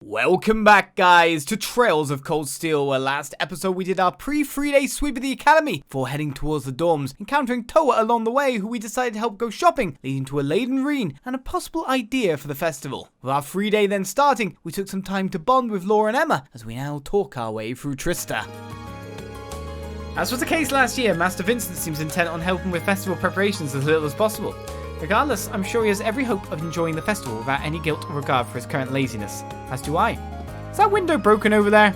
Welcome back, guys, to Trails of Cold Steel, where last episode we did our pre-3-day sweep of the academy before heading towards the dorms, encountering Toa along the way, who we decided to help go shopping, leading to a laden Rean and a possible idea for the festival. With our 3-day then starting, we took some time to bond with Laura and Emma as we now talk our way through Trista. As was the case last year, Master Vincent seems intent on helping with festival preparations as little as possible. Regardless, I'm sure he has every hope of enjoying the festival without any guilt or regard for his current laziness. As do I. Is that window broken over there?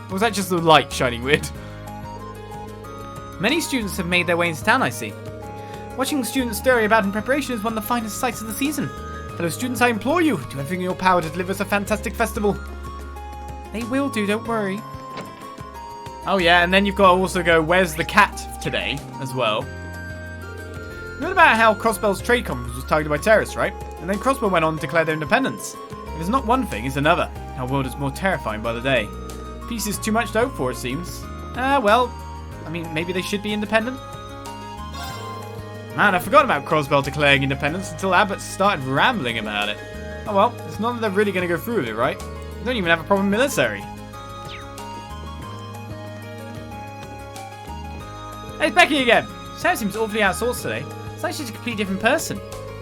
Or was that just the light shining weird? Many students have made their way into town, I see. Watching students stir about in preparation is one of the finest sights of the season. Fellow students, I implore you, do everything in your power to deliver us a fantastic festival. They will do, don't worry. Oh yeah, and then you've got to also go, where's the cat today, as well. You heard about how Crossbell's trade conference was targeted by terrorists, right? And then Crossbell went on to declare their independence. If it's not one thing, it's another. Our world is more terrifying by the day. Peace is too much to hope for, it seems. Well, I mean, maybe they should be independent? Man, I forgot about Crossbell declaring independence until Abbott started rambling about it. Oh well, it's not that they're really going to go through with it, right? They don't even have a proper military. Hey, it's Becky again. Sarah seems awfully out of sorts today. It's like she's a completely different person.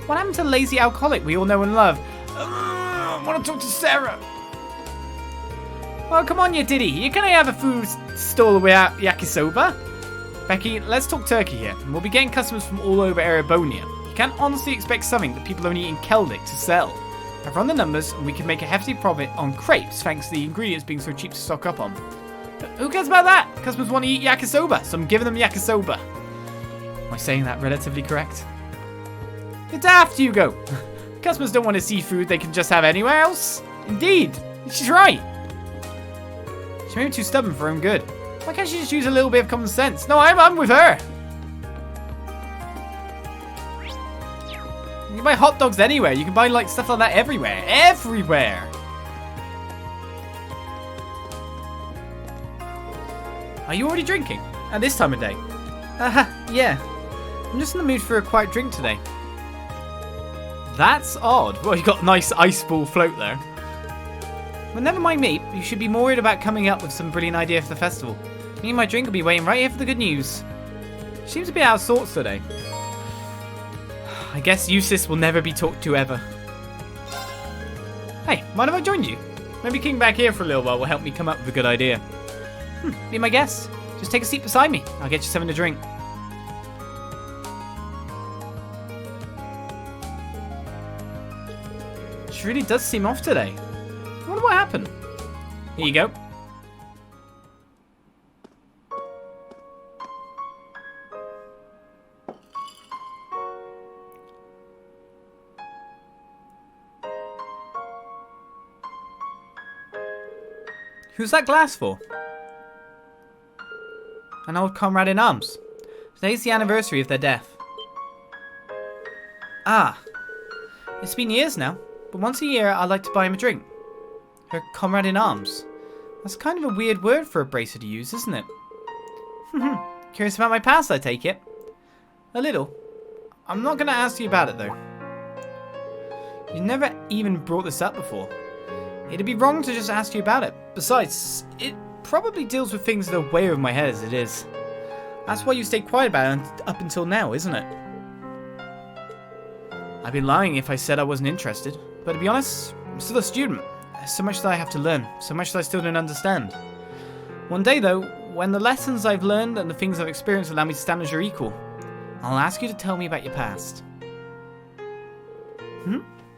What happened to the lazy alcoholic we all know and love? I want to talk to Sarah. Well, come on, you diddy. You can't have a food stall without yakisoba. Becky, let's talk turkey here. And we'll be getting customers from all over Erebonia. You can't honestly expect something that people only eat in Keldic to sell. I've run the numbers, and we can make a hefty profit on crepes thanks to the ingredients being so cheap to stock up on. But who cares about that? Customers want to eat yakisoba, so I'm giving them yakisoba. Am I saying that relatively correct? You're daft, Hugo. Customers don't want to see food they can just have anywhere else. Indeed. She's right. She may be too stubborn for her own good. Why can't she just use a little bit of common sense? No, I'm with her. You can buy hot dogs anywhere. You can buy like stuff like that everywhere. Everywhere. Are you already drinking? At this time of day? Yeah. I'm just in the mood for a quiet drink today. That's odd. Well, you got a nice ice ball float there. Well, never mind me. You should be more worried about coming up with some brilliant idea for the festival. Me and my drink will be waiting right here for the good news. She seems to be out of sorts today. I guess Eustace will never be talked to ever. Hey, mind if I joined you? Maybe kicking back here for a little while will help me come up with a good idea. Be my guest. Just take a seat beside me. I'll get you something to drink. She really does seem off today. I wonder what happened. Here you go. Who's that glass for? An old comrade in arms. Today's the anniversary of their death. Ah. It's been years now. But once a year, I like to buy him a drink. Her comrade in arms. That's kind of a weird word for a bracer to use, isn't it? Curious about my past, I take it. A little. I'm not going to ask you about it, though. You never even brought this up before. It'd be wrong to just ask you about it. Besides, it probably deals with things that are way over my head as it is. That's why you stayed quiet about it up until now, isn't it? I'd be lying if I said I wasn't interested. But to be honest, I'm still a student. There's so much that I have to learn, so much that I still don't understand. One day though, when the lessons I've learned and the things I've experienced allow me to stand as your equal, I'll ask you to tell me about your past.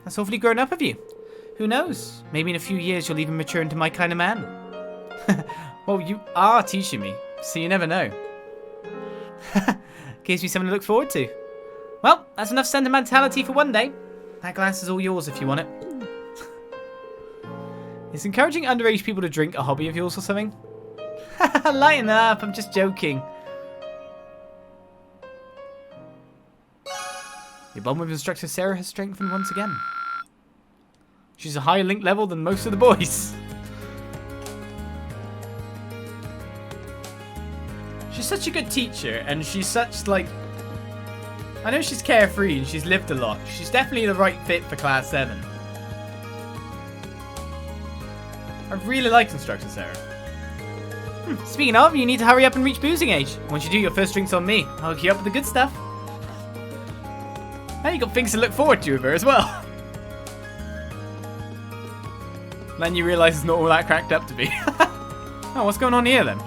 That's awfully grown up of you. Who knows? Maybe in a few years you'll even mature into my kind of man. Well, you are teaching me, so you never know. Gives me something to look forward to. Well, that's enough sentimentality for one day. That glass is all yours if you want it. Is encouraging underage people to drink a hobby of yours or something? Lighten up, I'm just joking. Your bond with instructor Sarah has strengthened once again. She's a higher link level than most of the boys. She's such a good teacher, and she's such, like... I know she's carefree and she's lived a lot. She's definitely the right fit for Class 7. I really like instructor Sarah. Speaking of, you need to hurry up and reach boozing age. Once you do, your first drink's on me. I'll hook you up with the good stuff. And you got things to look forward to with her as well. Then you realise it's not all that cracked up to be. Oh, what's going on here then?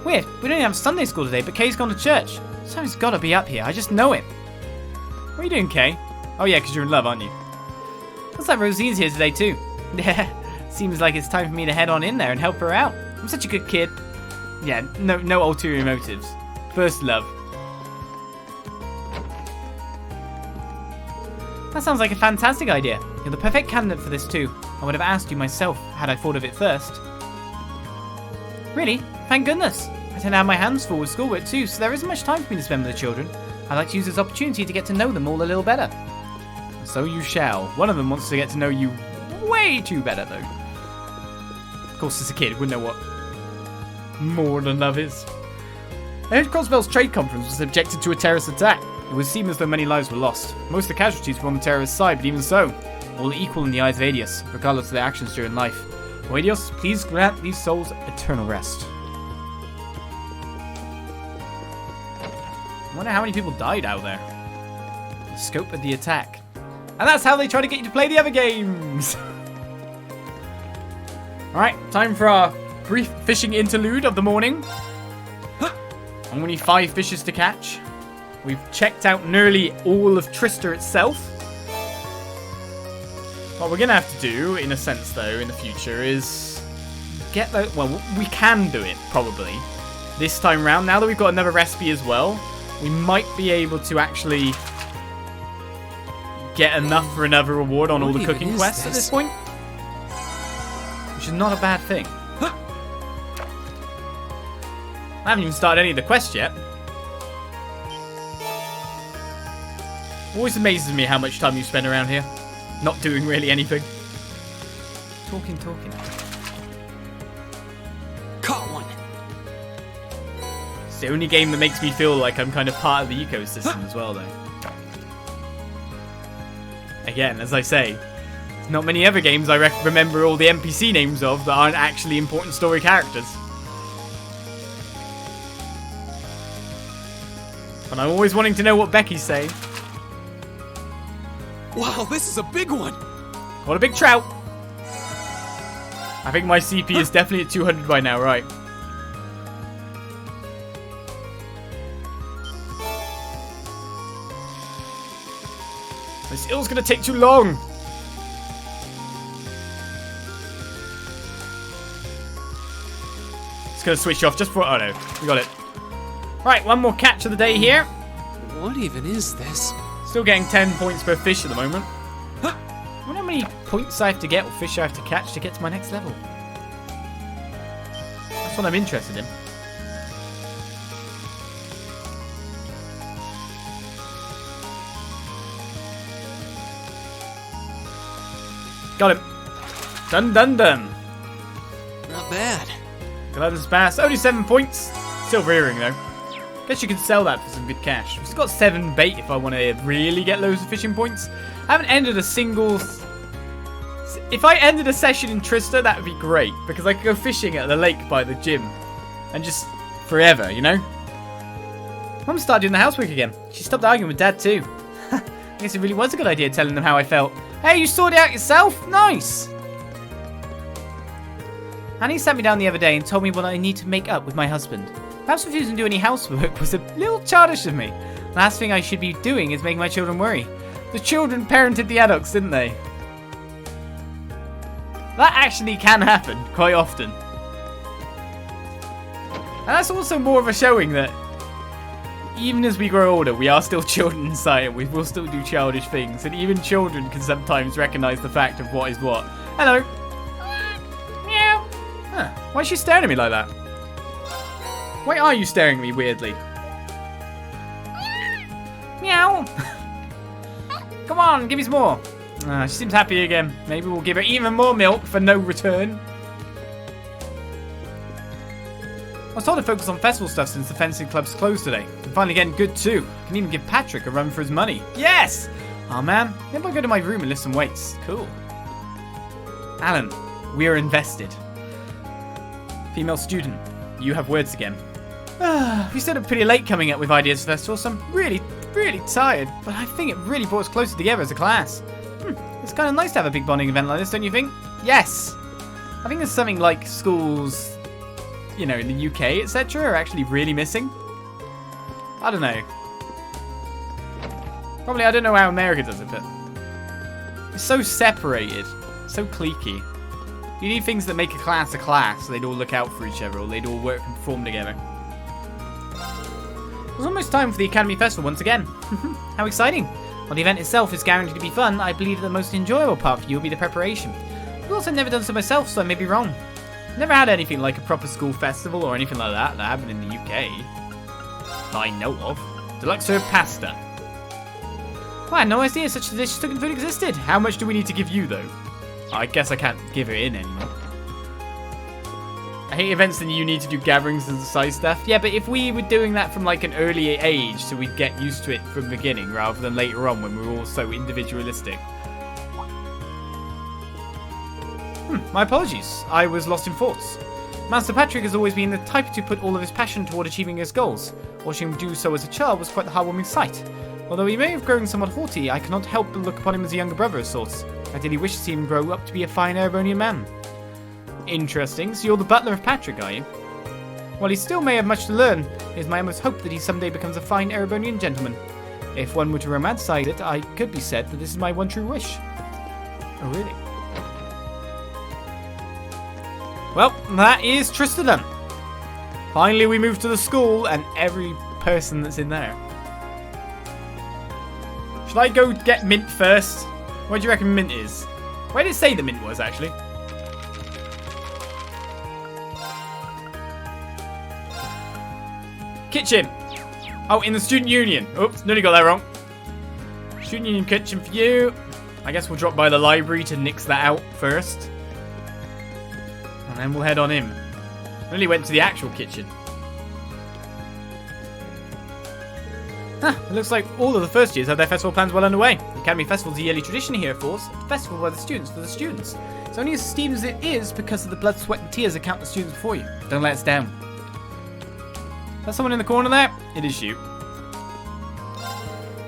Weird, we don't have Sunday school today, but Kay's gone to church. Something's gotta be up here, I just know it. What are you doing, Kay? Oh yeah, because you're in love, aren't you? Looks like Rosine's here today too. Yeah, seems like it's time for me to head on in there and help her out. I'm such a good kid. Yeah, no ulterior motives. First love. That sounds like a fantastic idea. You're the perfect candidate for this too. I would have asked you myself had I thought of it first. Really? Thank goodness. I tend to have my hands full with schoolwork too, so there isn't much time for me to spend with the children. I'd like to use this opportunity to get to know them all a little better. So you shall. One of them wants to get to know you way too better though. Of course, as a kid, wouldn't know what more than love is. I heard Crossbell's trade conference was subjected to a terrorist attack. It would seem as though many lives were lost. Most of the casualties were on the terrorist side, but even so, all equal in the eyes of Adios, regardless of their actions during life. Oh, Adios, please grant these souls eternal rest. I wonder how many people died out there. The scope of the attack. And that's how they try to get you to play the other games. Alright, time for our brief fishing interlude of the morning. Only 5 fishes to catch. We've checked out nearly all of Trista itself. What we're going to have to do, in a sense though, in the future is get the... Well, we can do it, probably. This time round, now that we've got another recipe as well, we might be able to actually get enough for another reward on all the cooking quests at this point. Which is not a bad thing. I haven't even started any of the quests yet. Always amazes me how much time you spend around here. Not doing really anything. Talking. Caught one. It's the only game that makes me feel like I'm kind of part of the ecosystem as well, though. Again, as I say, there's not many other games I remember all the NPC names of that aren't actually important story characters. But I'm always wanting to know what Becky's saying. Wow, this is a big one. What a big trout. I think my CP is definitely at 200 by now, right? This ill's gonna take too long. It's gonna switch off just for... Oh no, we got it. Right, one more catch of the day here. What even is this? Still getting 10 points per fish at the moment. I wonder how many points I have to get or fish I have to catch to get to my next level. That's what I'm interested in. Got him. Done. Not bad. Glutton's Bass. Only 7 points. Silver earring though. Guess you could sell that for some good cash. We've still got 7 bait if I want to really get loads of fishing points. I haven't ended a single... If I ended a session in Trista, that would be great. Because I could go fishing at the lake by the gym. And just forever, you know? Mum started doing the housework again. She stopped arguing with Dad too. I guess it really was a good idea telling them how I felt. Hey, you sorted it out yourself? Nice! Annie sat me down the other day and told me what I need to make up with my husband. Perhaps refusing to do any housework was a little childish of me. Last thing I should be doing is making my children worry. The children parented the adults, didn't they? That actually can happen quite often. And that's also more of a showing that even as we grow older, we are still children inside and we will still do childish things. And even children can sometimes recognize the fact of what is what. Hello. Meow. Huh. Why is she staring at me like that? Why are you staring at me weirdly? Meow. Come on, give me some more. She seems happy again. Maybe we'll give her even more milk for no return. I was told to focus on festival stuff since the fencing club's closed today. I'm finally getting good too. I can even give Patrick a run for his money. Yes! Oh man, maybe I'll go to my room and lift some weights. Cool. Alan, we are invested. Female student, you have words again. We stayed up pretty late coming up with ideas for festival, so I'm really tired. But I think it really brought us closer together as a class. It's kind of nice to have a big bonding event like this, don't you think? Yes! I think there's something like schools, you know, in the UK, etc. are actually really missing. I don't know. Probably, I don't know how America does it, but it's so separated, so cliquey. You need things that make a class, so they'd all look out for each other, or they'd all work and perform together. It's almost time for the Academy Festival once again. How exciting! While the event itself is guaranteed to be fun, I believe that the most enjoyable part for you will be the preparation. I've also never done so myself, so I may be wrong. Never had anything like a proper school festival or anything like that happened in the UK. That I know of. Deluxe served pasta. Well, I had no idea such a delicious looking food existed. How much do we need to give you, though? I guess I can't give it in anymore. I hate events that you need to do gatherings and side stuff. Yeah, but if we were doing that from like an early age, so we'd get used to it from the beginning rather than later on when we were all so individualistic. My apologies. I was lost in thoughts. Master Patrick has always been the type to put all of his passion toward achieving his goals. Watching him do so as a child was quite the heartwarming sight. Although he may have grown somewhat haughty, I cannot help but look upon him as a younger brother of sorts. I really wish to see him grow up to be a fine Erebonian man. Interesting. So you're the butler of Patrick, are you? While he still may have much to learn, it is my utmost hope that he someday becomes a fine Erebonian gentleman. If one were to romanticize it, I could be said that this is my one true wish. Oh, really? Well, that is Trista done. Finally, we move to the school and every person that's in there. Should I go get Mint first? Where do you reckon Mint is? Where did it say the Mint was, actually? Kitchen. Oh, in the student union. Oops, nearly got that wrong. Student union kitchen for you. I guess we'll drop by the library to nix that out first. And then we'll head on in. Nearly went to the actual kitchen. It looks like all of the first years have their festival plans well underway. The Academy Festival is a yearly tradition here, of course. A festival by the students for the students. It's only as esteemed as it is because of the blood, sweat, and tears that count the students before you. Don't let us down. There's someone in the corner there? It is you.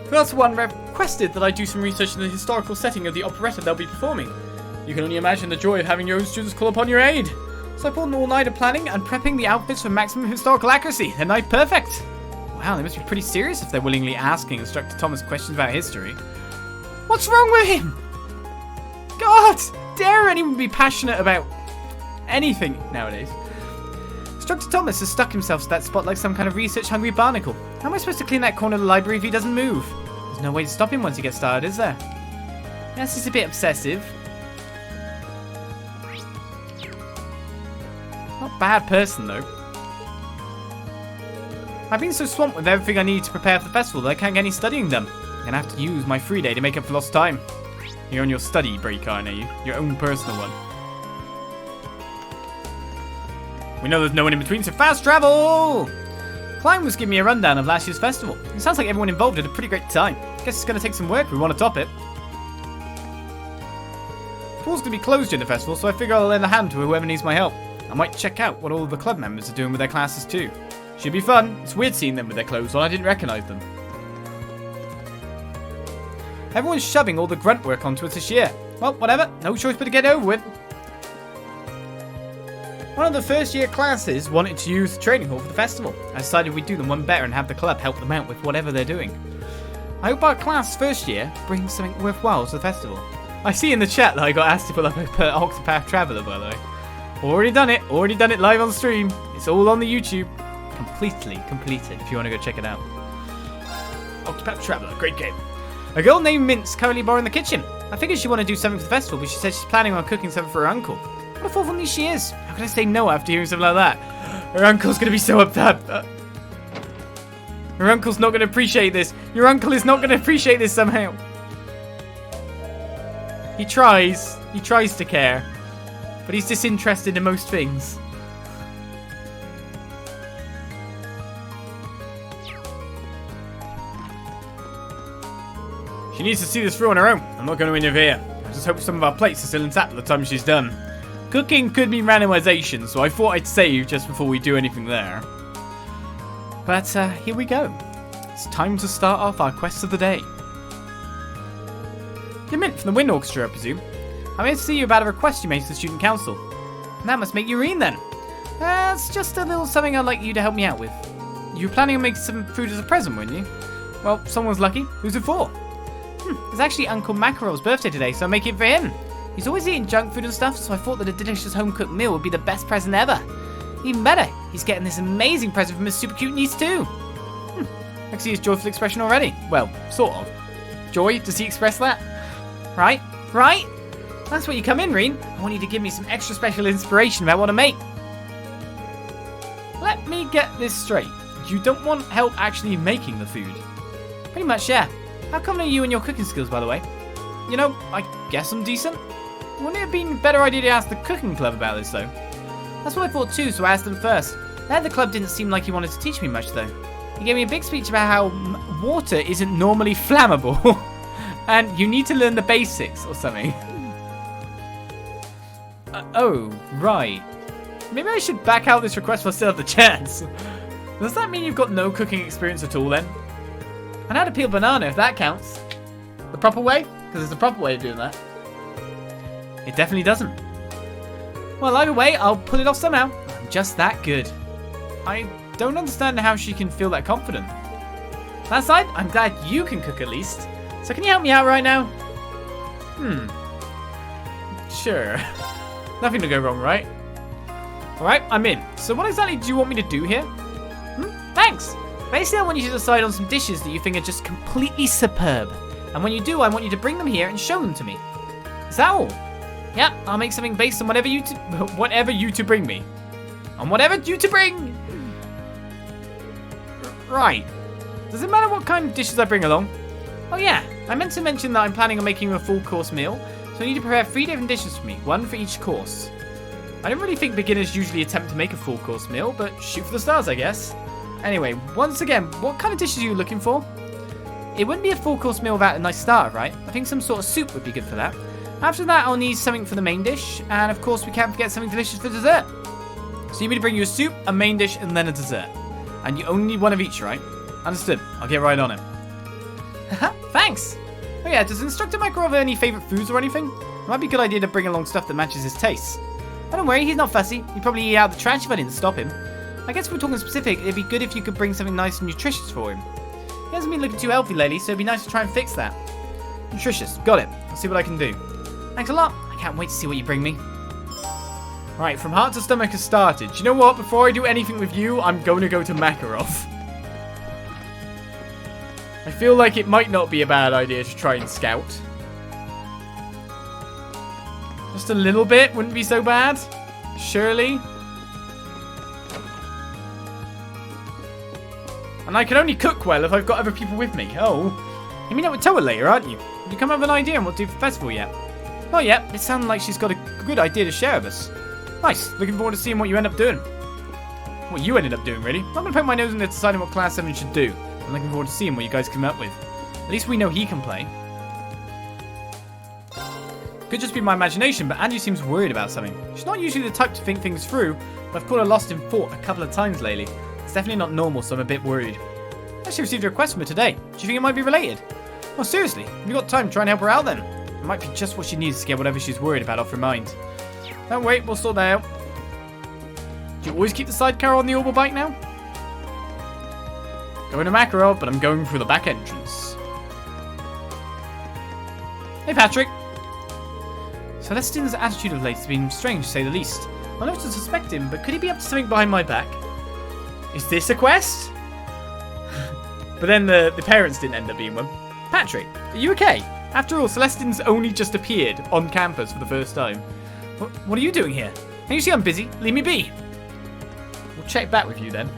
Class 1 requested that I do some research in the historical setting of the operetta they'll be performing. You can only imagine the joy of having your own students call upon your aid. So I pulled an all-nighter planning and prepping the outfits for maximum historical accuracy. They're night perfect. Wow, they must be pretty serious if they're willingly asking Instructor Thomas questions about history. What's wrong with him? God, dare anyone be passionate about anything nowadays? Instructor Thomas has stuck himself to that spot like some kind of research-hungry barnacle. How am I supposed to clean that corner of the library if he doesn't move? There's no way to stop him once he gets started, is there? Yes, he's a bit obsessive. Not a bad person, though. I've been so swamped with everything I need to prepare for the festival that I can't get any studying done. I'm gonna have to use my free day to make up for lost time. You're on your study break, aren't you? Your own personal one. We know there's no one in between, so fast travel! Klein was giving me a rundown of last year's festival. It sounds like everyone involved had a pretty great time. Guess it's gonna take some work if we want to top it. The pool's gonna be closed during the festival, so I figure I'll lend a hand to whoever needs my help. I might check out what all of the club members are doing with their classes too. Should be fun. It's weird seeing them with their clothes on. I didn't recognize them. Everyone's shoving all the grunt work onto us this year. Well, whatever. No choice but to get over with. One of the first year classes wanted to use the training hall for the festival. I decided we'd do them one better and have the club help them out with whatever they're doing. I hope our class first year brings something worthwhile to the festival. I see in the chat that I got asked to put up a Octopath Traveler, by the way. Already done it live on stream. It's all on the YouTube. Completely completed if you want to go check it out. Octopath Traveler, great game. A girl named Mint's currently borrowing the kitchen. I figured she wanted to do something for the festival, but she said she's planning on cooking something for her uncle. What a thoughtful she is. How can I say no after hearing something like that? Her uncle's going to be so upset. Her uncle's not going to appreciate this. Your uncle is not going to appreciate this somehow. He tries to care, but he's disinterested in most things. She needs to see this through on her own. I'm not going to interfere. Just hope some of our plates are still intact by the time she's done. Cooking could mean randomization, so I thought I'd save just before we do anything there. But here we go. It's time to start off our quest of the day. You're Mint from the Wind Orchestra, I presume. I'm here to see you about a request you made to the Student Council. And that must make you Rean then. It's just a little something I'd like you to help me out with. You were planning on making some food as a present, weren't you? Well, someone's lucky. Who's it for? It's actually Uncle Macarel's birthday today, so I'll make it for him. He's always eating junk food and stuff, so I thought that a delicious home-cooked meal would be the best present ever. Even better, he's getting this amazing present from his super cute niece too. I can see his joyful expression already. Well, sort of. Joy, does he express that? Right? Right? That's where you come in, Rean. I want you to give me some extra special inspiration about what to make. Let me get this straight. You don't want help actually making the food? Pretty much, yeah. How confident are you in your cooking skills, by the way? You know, I guess I'm decent. Wouldn't it have been a better idea to ask the cooking club about this, though? That's what I thought too, so I asked them first. The head of the club didn't seem like he wanted to teach me much, though. He gave me a big speech about how water isn't normally flammable. And you need to learn the basics or something. Oh, right. Maybe I should back out this request while I still have the chance. Does that mean you've got no cooking experience at all then? I know how to peel banana if that counts. The proper way? Because there's a proper way of doing that. It definitely doesn't. Well, either way, I'll pull it off somehow. I'm just that good. I don't understand how she can feel that confident. That aside, I'm glad you can cook at least. So can you help me out right now? Sure. Nothing to go wrong, right? Alright, I'm in. So what exactly do you want me to do here? Thanks! Basically, I want you to decide on some dishes that you think are just completely superb. And when you do, I want you to bring them here and show them to me. Is that all? Yeah, I'll make something based on whatever you two bring me. On whatever you two bring! Right. Does it matter what kind of dishes I bring along? Oh yeah, I meant to mention that I'm planning on making a full course meal, so I need to prepare 3 different dishes for me, 1 for each course. I don't really think beginners usually attempt to make a full course meal, but shoot for the stars, I guess. Anyway, once again, what kind of dishes are you looking for? It wouldn't be a full course meal without a nice starter, right? I think some sort of soup would be good for that. After that, I'll need something for the main dish, and of course we can't forget something delicious for dessert. So you need me to bring you a soup, a main dish, and then a dessert. And you only need 1 of each, right? Understood. I'll get right on it. Thanks! Oh yeah, does Instructor Micro have any favourite foods or anything? It might be a good idea to bring along stuff that matches his tastes. But don't worry, he's not fussy. He'd probably eat out the trash if I didn't stop him. I guess if we're talking specific, it'd be good if you could bring something nice and nutritious for him. He hasn't been looking too healthy lately, so it'd be nice to try and fix that. Nutritious, got it. I'll see what I can do. Thanks a lot. I can't wait to see what you bring me. Right, from heart to stomach has started. Do you know what? Before I do anything with you, I'm going to go to Makarov. I feel like it might not be a bad idea to try and scout. Just a little bit wouldn't be so bad. Surely. And I can only cook well if I've got other people with me. Oh. You meet up with Toa later, aren't you? Have you come up with an idea on what to do for the festival yet? Not yet. It sounded like she's got a good idea to share with us. Nice. Looking forward to seeing what you end up doing. What you ended up doing, really. I'm not going to poke my nose into deciding what Class 7 should do. I'm looking forward to seeing what you guys come up with. At least we know he can play. Could just be my imagination, but Angie seems worried about something. She's not usually the type to think things through, but I've caught her lost in thought a couple of times lately. It's definitely not normal, so I'm a bit worried. I actually received a request from her today. Do you think it might be related? Oh, seriously? Have you got time to try and help her out then? It might be just what she needs to get whatever she's worried about off her mind. Don't wait, we'll sort that out. Do you always keep the sidecar on the orbital bike now? Going to Makarov, but I'm going through the back entrance. Hey, Patrick. Celestine's attitude of late has been strange, to say the least. I know to suspect him, but could he be up to something behind my back? Is this a quest? But then the parents didn't end up being one. Patrick, are you okay? After all, Celestine's only just appeared on campus for the first time. What are you doing here? Can you see I'm busy? Leave me be. We'll check back with you then.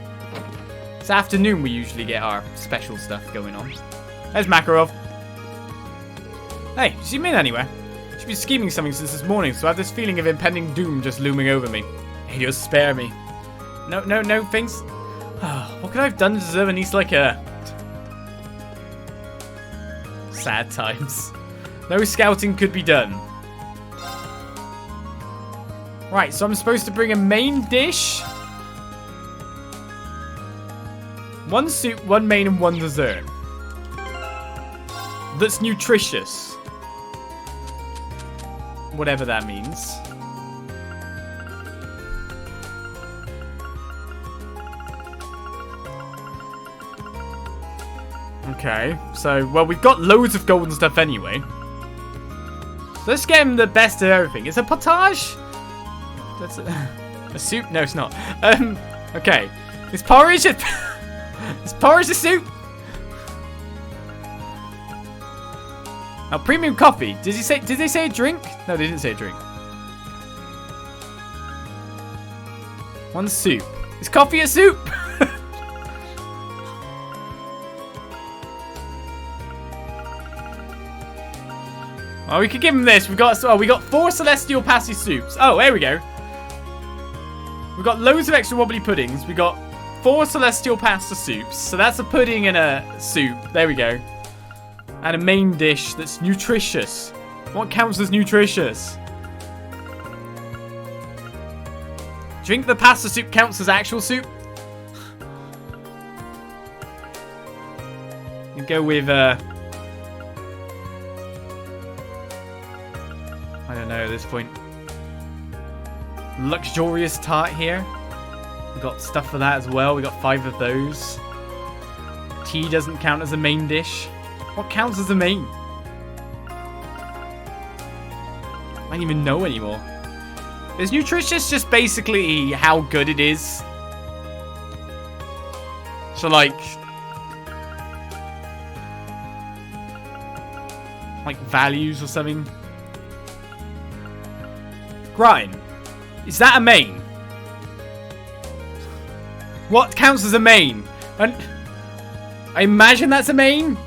It's afternoon we usually get our special stuff going on. There's Makarov. Hey, you see Min anywhere? She's been scheming something since this morning, so I have this feeling of impending doom just looming over me. Hey, just spare me. No, things. What could I have done to deserve a niece like her? Sad times. No scouting could be done. Right, so I'm supposed to bring a main dish. 1 soup, 1 main, and 1 dessert. That's nutritious. Whatever that means. Okay, so, well, we've got loads of golden stuff anyway. So let's get him the best of everything. Is a potage? That's a soup? No, it's not. Okay. Is porridge a... Is porridge a soup? Now, premium coffee. Did they say a drink? No, they didn't say a drink. 1 soup. Is coffee a soup? Oh, we could give him this. We got 4 celestial passy soups. Oh, there we go. We've got loads of extra wobbly puddings. We got 4 celestial pasta soups. So that's a pudding and a soup. There we go. And a main dish that's nutritious. What counts as nutritious? Drink the pasta soup counts as actual soup? You go with I don't know at this point. Luxurious tart here. We got stuff for that as well. We got 5 of those. Tea doesn't count as a main dish. What counts as a main? I don't even know anymore. Is nutritious just basically how good it is? So like values or something? Grind. Is that a main? What counts as a main? And I imagine that's a main.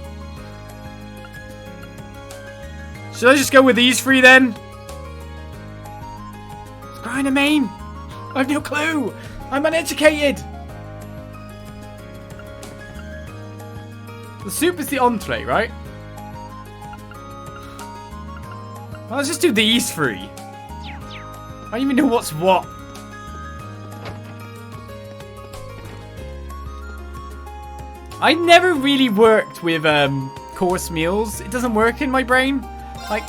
Should I just go with these 3 then? Is grind a main? I have no clue. I'm uneducated. The soup is the entree, right? Well, let's just do these 3. I don't even know what's what. I never really worked with course meals. It doesn't work in my brain. Like,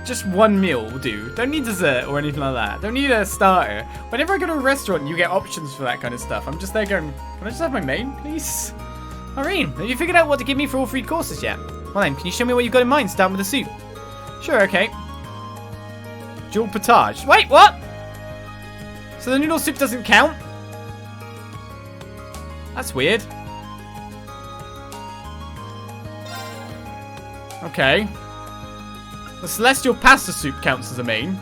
just 1 meal will do. Don't need dessert or anything like that. Don't need a starter. Whenever I go to a restaurant, you get options for that kind of stuff. I'm just there going, can I just have my main, please? Irene, have you figured out what to give me for all 3 courses yet? Well then, can you show me what you've got in mind, starting with the soup? Sure, okay. Dual potage. Wait, what? So the noodle soup doesn't count? That's weird. Okay. The celestial pasta soup counts as a main.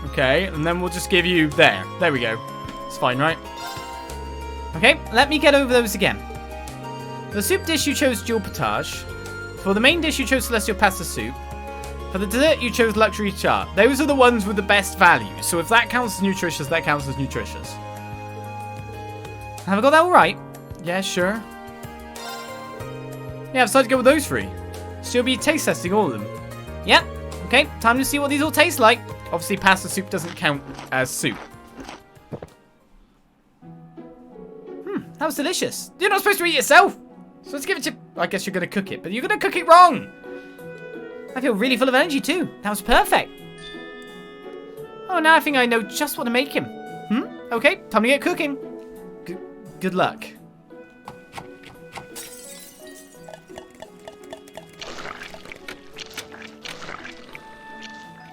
Okay, and then we'll just give you there. There we go. It's fine, right? Okay, let me get over those again. For the soup dish, you chose dual potage. For the main dish, you chose celestial pasta soup. For the dessert, you chose luxury chart. Those are the ones with the best value. So if that counts as nutritious, that counts as nutritious. Have I got that all right? Yeah, sure. Yeah, I've decided to go with those 3. So you'll be taste testing all of them. Yeah, okay, time to see what these all taste like. Obviously, pasta soup doesn't count as soup. That was delicious. You're not supposed to eat it yourself. So let's give it to... I guess you're going to cook it, but you're going to cook it wrong. I feel really full of energy too. That was perfect. Oh, now I think I know just what to make him. Okay, time to get cooking. Good luck.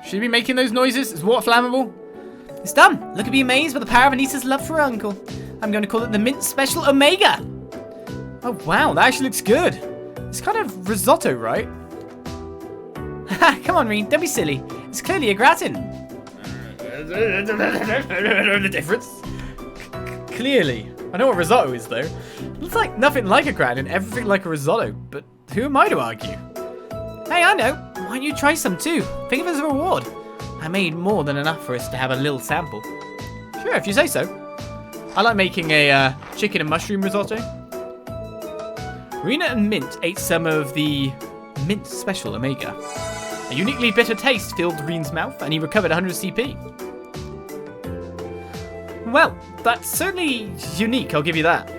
Should you be making those noises? Is water flammable? It's done. Look at me amazed by the power of Anissa's love for her uncle. I'm going to call it the Mint Special Omega. Oh, wow. That actually looks good. It's kind of risotto, right? Come on, Rean. Don't be silly. It's clearly a gratin. The difference? Clearly. I know what risotto is, though. It looks like nothing like a gratin, everything like a risotto. But who am I to argue? Hey, I know. Why don't you try some, too? Think of it as a reward. I made more than enough for us to have a little sample. Sure, if you say so. I like making a chicken and mushroom risotto. Rena and Mint ate some of the Mint Special Omega. A uniquely bitter taste filled Rean's mouth, and he recovered 100 CP. Well, that's certainly unique, I'll give you that.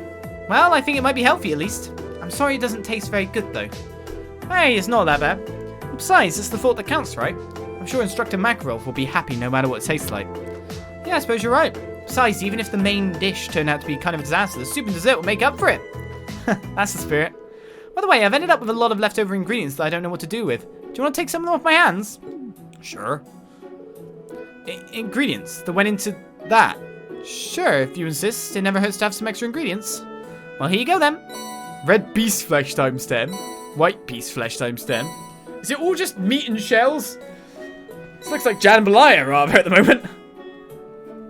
Well, I think it might be healthy at least. I'm sorry it doesn't taste very good though. Hey, it's not that bad. Besides, it's the thought that counts, right? I'm sure Instructor Makarov will be happy no matter what it tastes like. Yeah, I suppose you're right. Besides, even if the main dish turned out to be kind of a disaster, the soup and dessert will make up for it. That's the spirit. By the way, I've ended up with a lot of leftover ingredients that I don't know what to do with. Do you want to take some of them off my hands? Sure. Ingredients that went into that? Sure, if you insist. It never hurts to have some extra ingredients. Well, here you go then. Red beast flesh times 10. White beast flesh times 10. Is it all just meat and shells? This looks like jambalaya rather at the moment.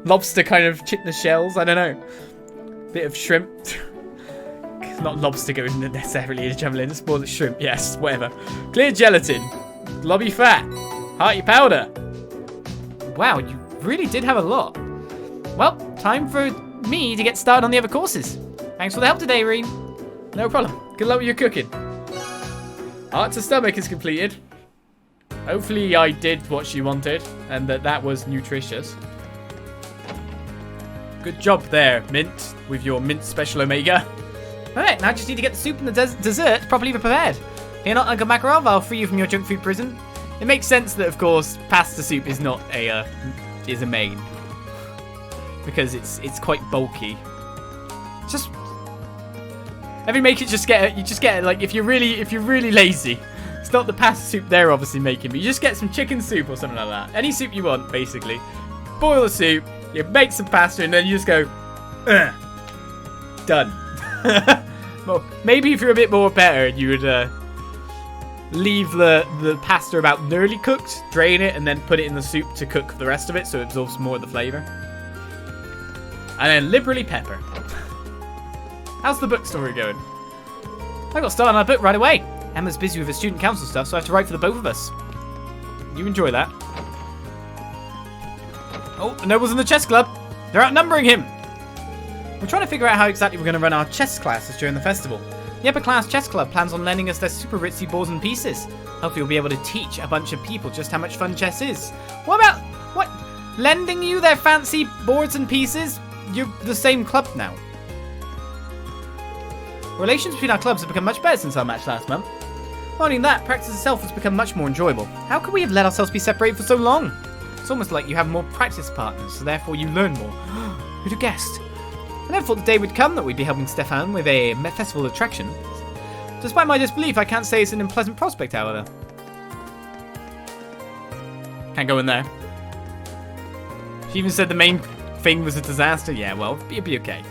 Lobster kind of chitin shells, I don't know. Bit of shrimp. Not lobster going necessarily into jambalaya, just more the shrimp, yes, whatever. Clear gelatin. Lobby fat. Hearty powder. Wow, you really did have a lot. Well, time for me to get started on the other courses. Thanks for the help today, Rean. No problem. Good luck with your cooking. Heart to stomach is completed. Hopefully I did what she wanted and that was nutritious. Good job there, Mint, with your Mint Special Omega. Alright, now I just need to get the soup and the dessert properly prepared. Here not Uncle Makarov, I'll free you from your junk food prison. It makes sense that, of course, pasta soup is not a main. Because it's quite bulky. Just every make it just get it like if you're really lazy. It's not the pasta soup they're obviously making, but you just get some chicken soup or something like that. Any soup you want, basically. Boil the soup, you make some pasta, and then you just go, done. Well, maybe if you're a bit more better, you would leave the pasta about nearly cooked, drain it, and then put it in the soup to cook the rest of it so it absorbs more of the flavour. And then liberally pepper. How's the book story going? I got started on a book right away. Emma's busy with her student council stuff, so I have to write for the both of us. You enjoy that. Oh, the nobles in the chess club. They're outnumbering him. We're trying to figure out how exactly we're going to run our chess classes during the festival. The upper class chess club plans on lending us their super ritzy boards and pieces. Hopefully we'll be able to teach a bunch of people just how much fun chess is. What about, what? Lending you their fancy boards and pieces? You're the same club now. Relations between our clubs have become much better since our match last month. Not only that, practice itself has become much more enjoyable. How could we have let ourselves be separated for so long? It's almost like you have more practice partners, so therefore you learn more. Who'd have guessed? I never thought the day would come that we'd be helping Stefan with a festival attraction. Despite my disbelief, I can't say it's an unpleasant prospect, however. Can't go in there. She even said the main thing was a disaster. Yeah, well, it'd be okay.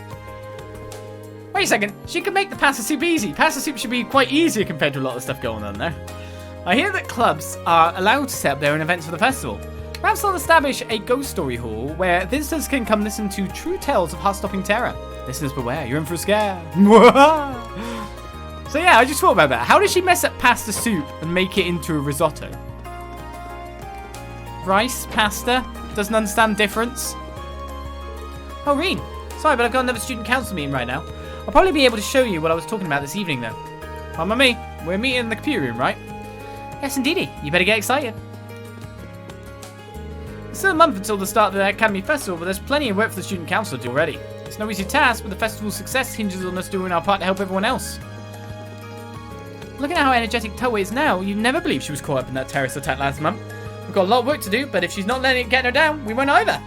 Wait a second, she could make the pasta soup easy. Pasta soup should be quite easier compared to a lot of stuff going on there. I hear that clubs are allowed to set up their own events for the festival. Perhaps they'll establish a ghost story hall where visitors can come listen to true tales of heart-stopping terror. Listeners beware, you're in for a scare. So yeah, I just thought about that. How does she mess up pasta soup and make it into a risotto? Rice, pasta, doesn't understand difference. Oh, Rean, sorry, but I've got another student council meeting right now. I'll probably be able to show you what I was talking about this evening, though. Come on, me. We're meeting in the computer room, right? Yes, indeedy. You better get excited. It's still a month until the start of the Academy Festival, but there's plenty of work for the Student Council to do already. It's no easy task, but the festival's success hinges on us doing our part to help everyone else. Looking at how energetic Toei is now, you'd never believe she was caught up in that terrorist attack last month. We've got a lot of work to do, but if she's not letting it get her down, we won't either.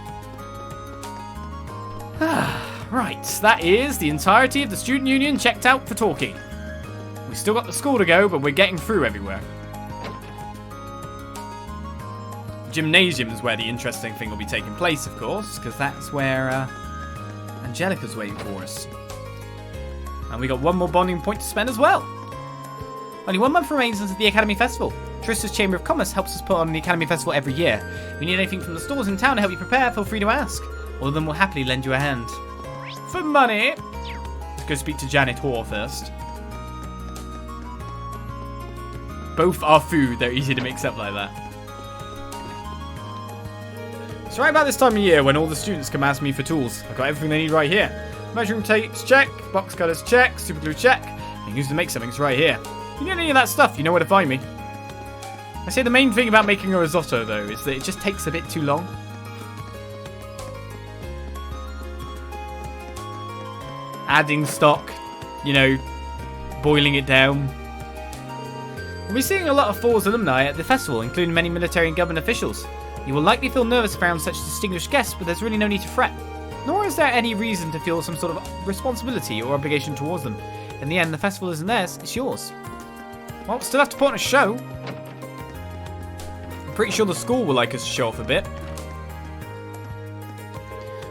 Right, that is the entirety of the Student Union checked out for talking. We still got the school to go, but we're getting through everywhere. Gymnasium is where the interesting thing will be taking place, of course, because that's where Angelica's waiting for us. And we got one more bonding point to spend as well. Only 1 month remains until the Academy Festival. Trista's Chamber of Commerce helps us put on the Academy Festival every year. If you need anything from the stores in town to help you prepare, feel free to ask. All of them will happily lend you a hand. For money! Let's go speak to Janet Hoare first. Both are food, they're easy to mix up like that. It's right about this time of year when all the students come ask me for tools. I've got everything they need right here. Measuring tapes, check. Box cutters, check. Super glue, check. And use to make something's right here. If you need any of that stuff, you know where to find me. I say the main thing about making a risotto, though, is that it just takes a bit too long. Adding stock, you know, boiling it down. We'll be seeing a lot of Thors alumni at the festival, including many military and government officials. You will likely feel nervous around such distinguished guests, but there's really no need to fret. Nor is there any reason to feel some sort of responsibility or obligation towards them. In the end, the festival isn't theirs, it's yours. Well, still have to put on a show. I'm pretty sure the school will like us to show off a bit.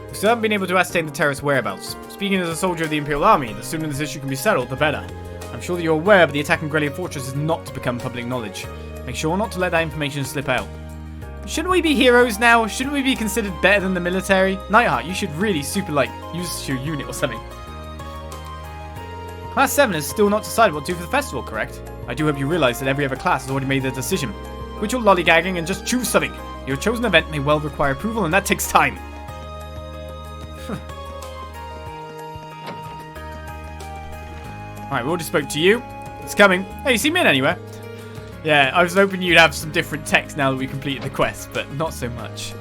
We still haven't been able to ascertain the terrorist whereabouts. Speaking as a soldier of the Imperial Army, the sooner this issue can be settled, the better. I'm sure that you're aware, but the attack on Grelian Fortress is not to become public knowledge. Make sure not to let that information slip out. Shouldn't we be heroes now? Shouldn't we be considered better than the military? Nightheart, you should really use your unit or something. Class 7 has still not decided what to do for the festival, correct? I do hope you realise that every other class has already made their decision. Quit your lollygagging and just choose something. Your chosen event may well require approval, and that takes time. Alright, we already spoke to you. It's coming. Hey, you see me in anywhere? Yeah, I was hoping you'd have some different text now that we completed the quest, but not so much.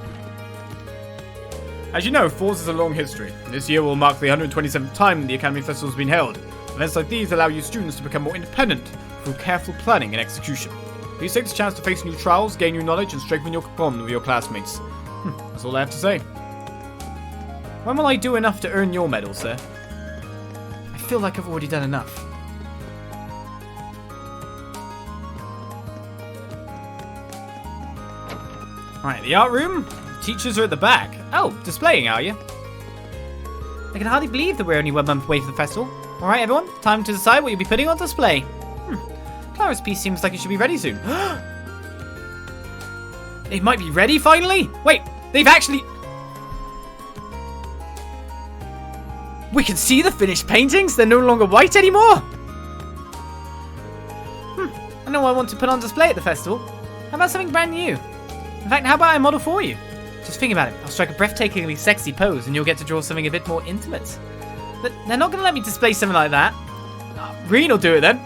As you know, Thors has a long history. This year will mark the 127th time the Academy Festival has been held. Events like these allow you students to become more independent through careful planning and execution. Please take this chance to face new trials, gain new knowledge, and strengthen your bond with your classmates. That's all I have to say. When will I do enough to earn your medal, sir? I feel like I've already done enough. Right, the art room. Teachers are at the back. Oh, displaying, are you? I can hardly believe that we're only 1 month away from the festival. Alright, everyone, time to decide what you'll be putting on display. Clara's piece seems like it should be ready soon. It might be ready, finally? Wait, they've actually... We can see the finished paintings? They're no longer white anymore? I know what I want to put on display at the festival. How about something brand new? In fact, how about I model for you? Just think about it. I'll strike a breathtakingly sexy pose and you'll get to draw something a bit more intimate. But they're not going to let me display something like that. Rean will do it then.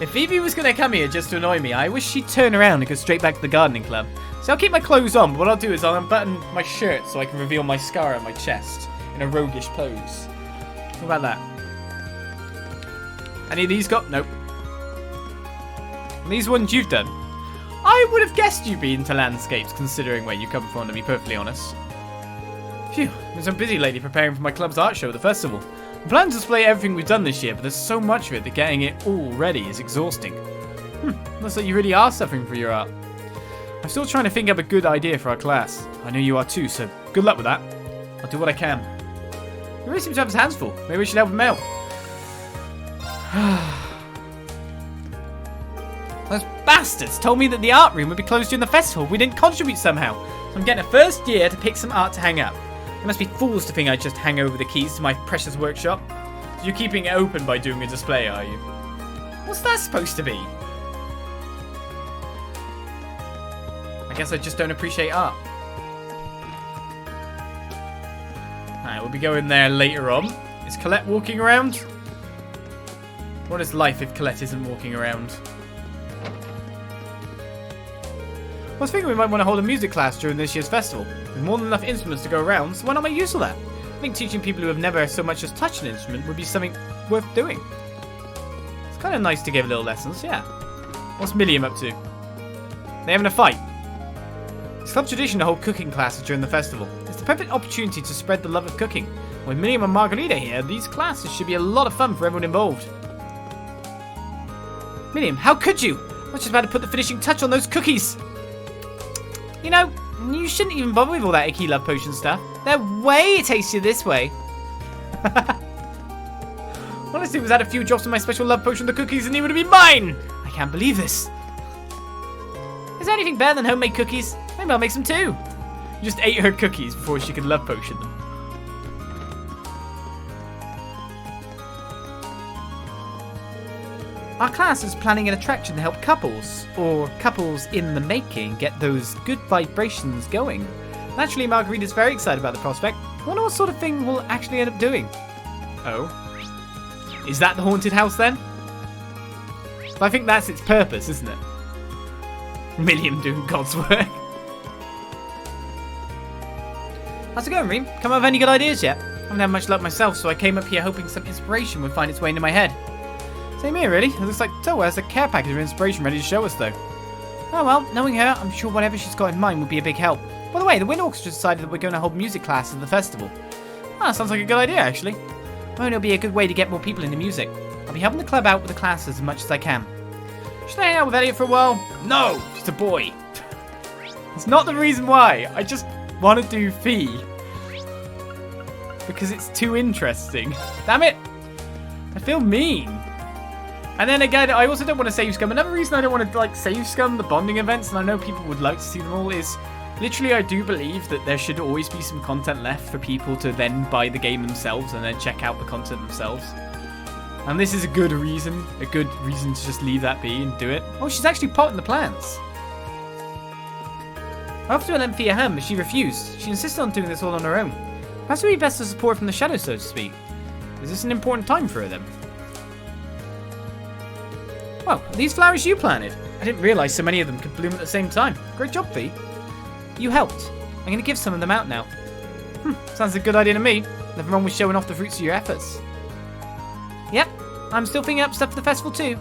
If Phoebe was going to come here just to annoy me, I wish she'd turn around and go straight back to the gardening club. So I'll keep my clothes on, but what I'll do is I'll unbutton my shirt so I can reveal my scar on my chest in a roguish pose. What about that? Any of these got? Nope. And these ones you've done? I would have guessed you'd be into landscapes, considering where you come from, to be perfectly honest. Phew, I've been so busy lately preparing for my club's art show at the festival. I plan to display everything we've done this year, but there's so much of it that getting it all ready is exhausting. Looks like you really are suffering for your art. I'm still trying to think up a good idea for our class. I know you are too, so good luck with that. I'll do what I can. He really seems to have his hands full. Maybe we should help him out. Those bastards told me that the art room would be closed during the festival. We didn't contribute somehow. So I'm getting a first year to pick some art to hang up. They must be fools to think I just hang over the keys to my precious workshop. So you're keeping it open by doing a display, are you? What's that supposed to be? I guess I just don't appreciate art. Alright, we'll be going there later on. Is Colette walking around? What is life if Colette isn't walking around? I was thinking we might want to hold a music class during this year's festival. With more than enough instruments to go around, so why not make use of that? I think teaching people who have never so much as touched an instrument would be something worth doing. It's kind of nice to give little lessons, yeah. What's Milliam up to? They having a fight? It's club tradition to hold cooking classes during the festival. It's the perfect opportunity to spread the love of cooking. With Milliam and Margarita here, these classes should be a lot of fun for everyone involved. Milliam, how could you? I was just about to put the finishing touch on those cookies. You know, you shouldn't even bother with all that icky love potion stuff. They're way tastier this way. Honestly, it was add a few drops of my special love potion to the cookies and he would have been mine. I can't believe this. Is there anything better than homemade cookies? Maybe I'll make some too. You just ate her cookies before she could love potion them. Our class is planning an attraction to help couples, or couples in the making, get those good vibrations going. Naturally, Margarita's very excited about the prospect. I wonder what sort of thing we'll actually end up doing. Oh? Is that the haunted house then? So I think that's its purpose, isn't it? Million doing God's work. How's it going, Rean? Come up with any good ideas yet? I haven't had much luck myself, so I came up here hoping some inspiration would find its way into my head. Same here, really. It looks like Toa has a care package of inspiration ready to show us, though. Oh well, knowing her, I'm sure whatever she's got in mind will be a big help. By the way, the Wind Orchestra decided that we're going to hold music class at the festival. Ah, sounds like a good idea, actually. Oh, it'll be a good way to get more people into music. I'll be helping the club out with the classes as much as I can. Should I hang out with Elliot for a while? No, just a boy. It's not the reason why. I just want to do Fee. Because it's too interesting. Damn it. I feel mean. And then again, I also don't want to save Scum. Another reason I don't want to like save Scum, the bonding events, and I know people would like to see them all, is literally I do believe that there should always be some content left for people to then buy the game themselves and then check out the content themselves. And this is a good reason to just leave that be and do it. Oh, she's actually potting the plants. I offered to lend Fee a hand, but she refused. She insisted on doing this all on her own. Perhaps it would be best to support from the shadows, so to speak. Is this an important time for her, then? Well, are these flowers you planted? I didn't realise so many of them could bloom at the same time. Great job, Fee. You helped. I'm going to give some of them out now. Sounds a good idea to me. Nothing wrong with showing off the fruits of your efforts. Yep, I'm still thinking up stuff for the festival too.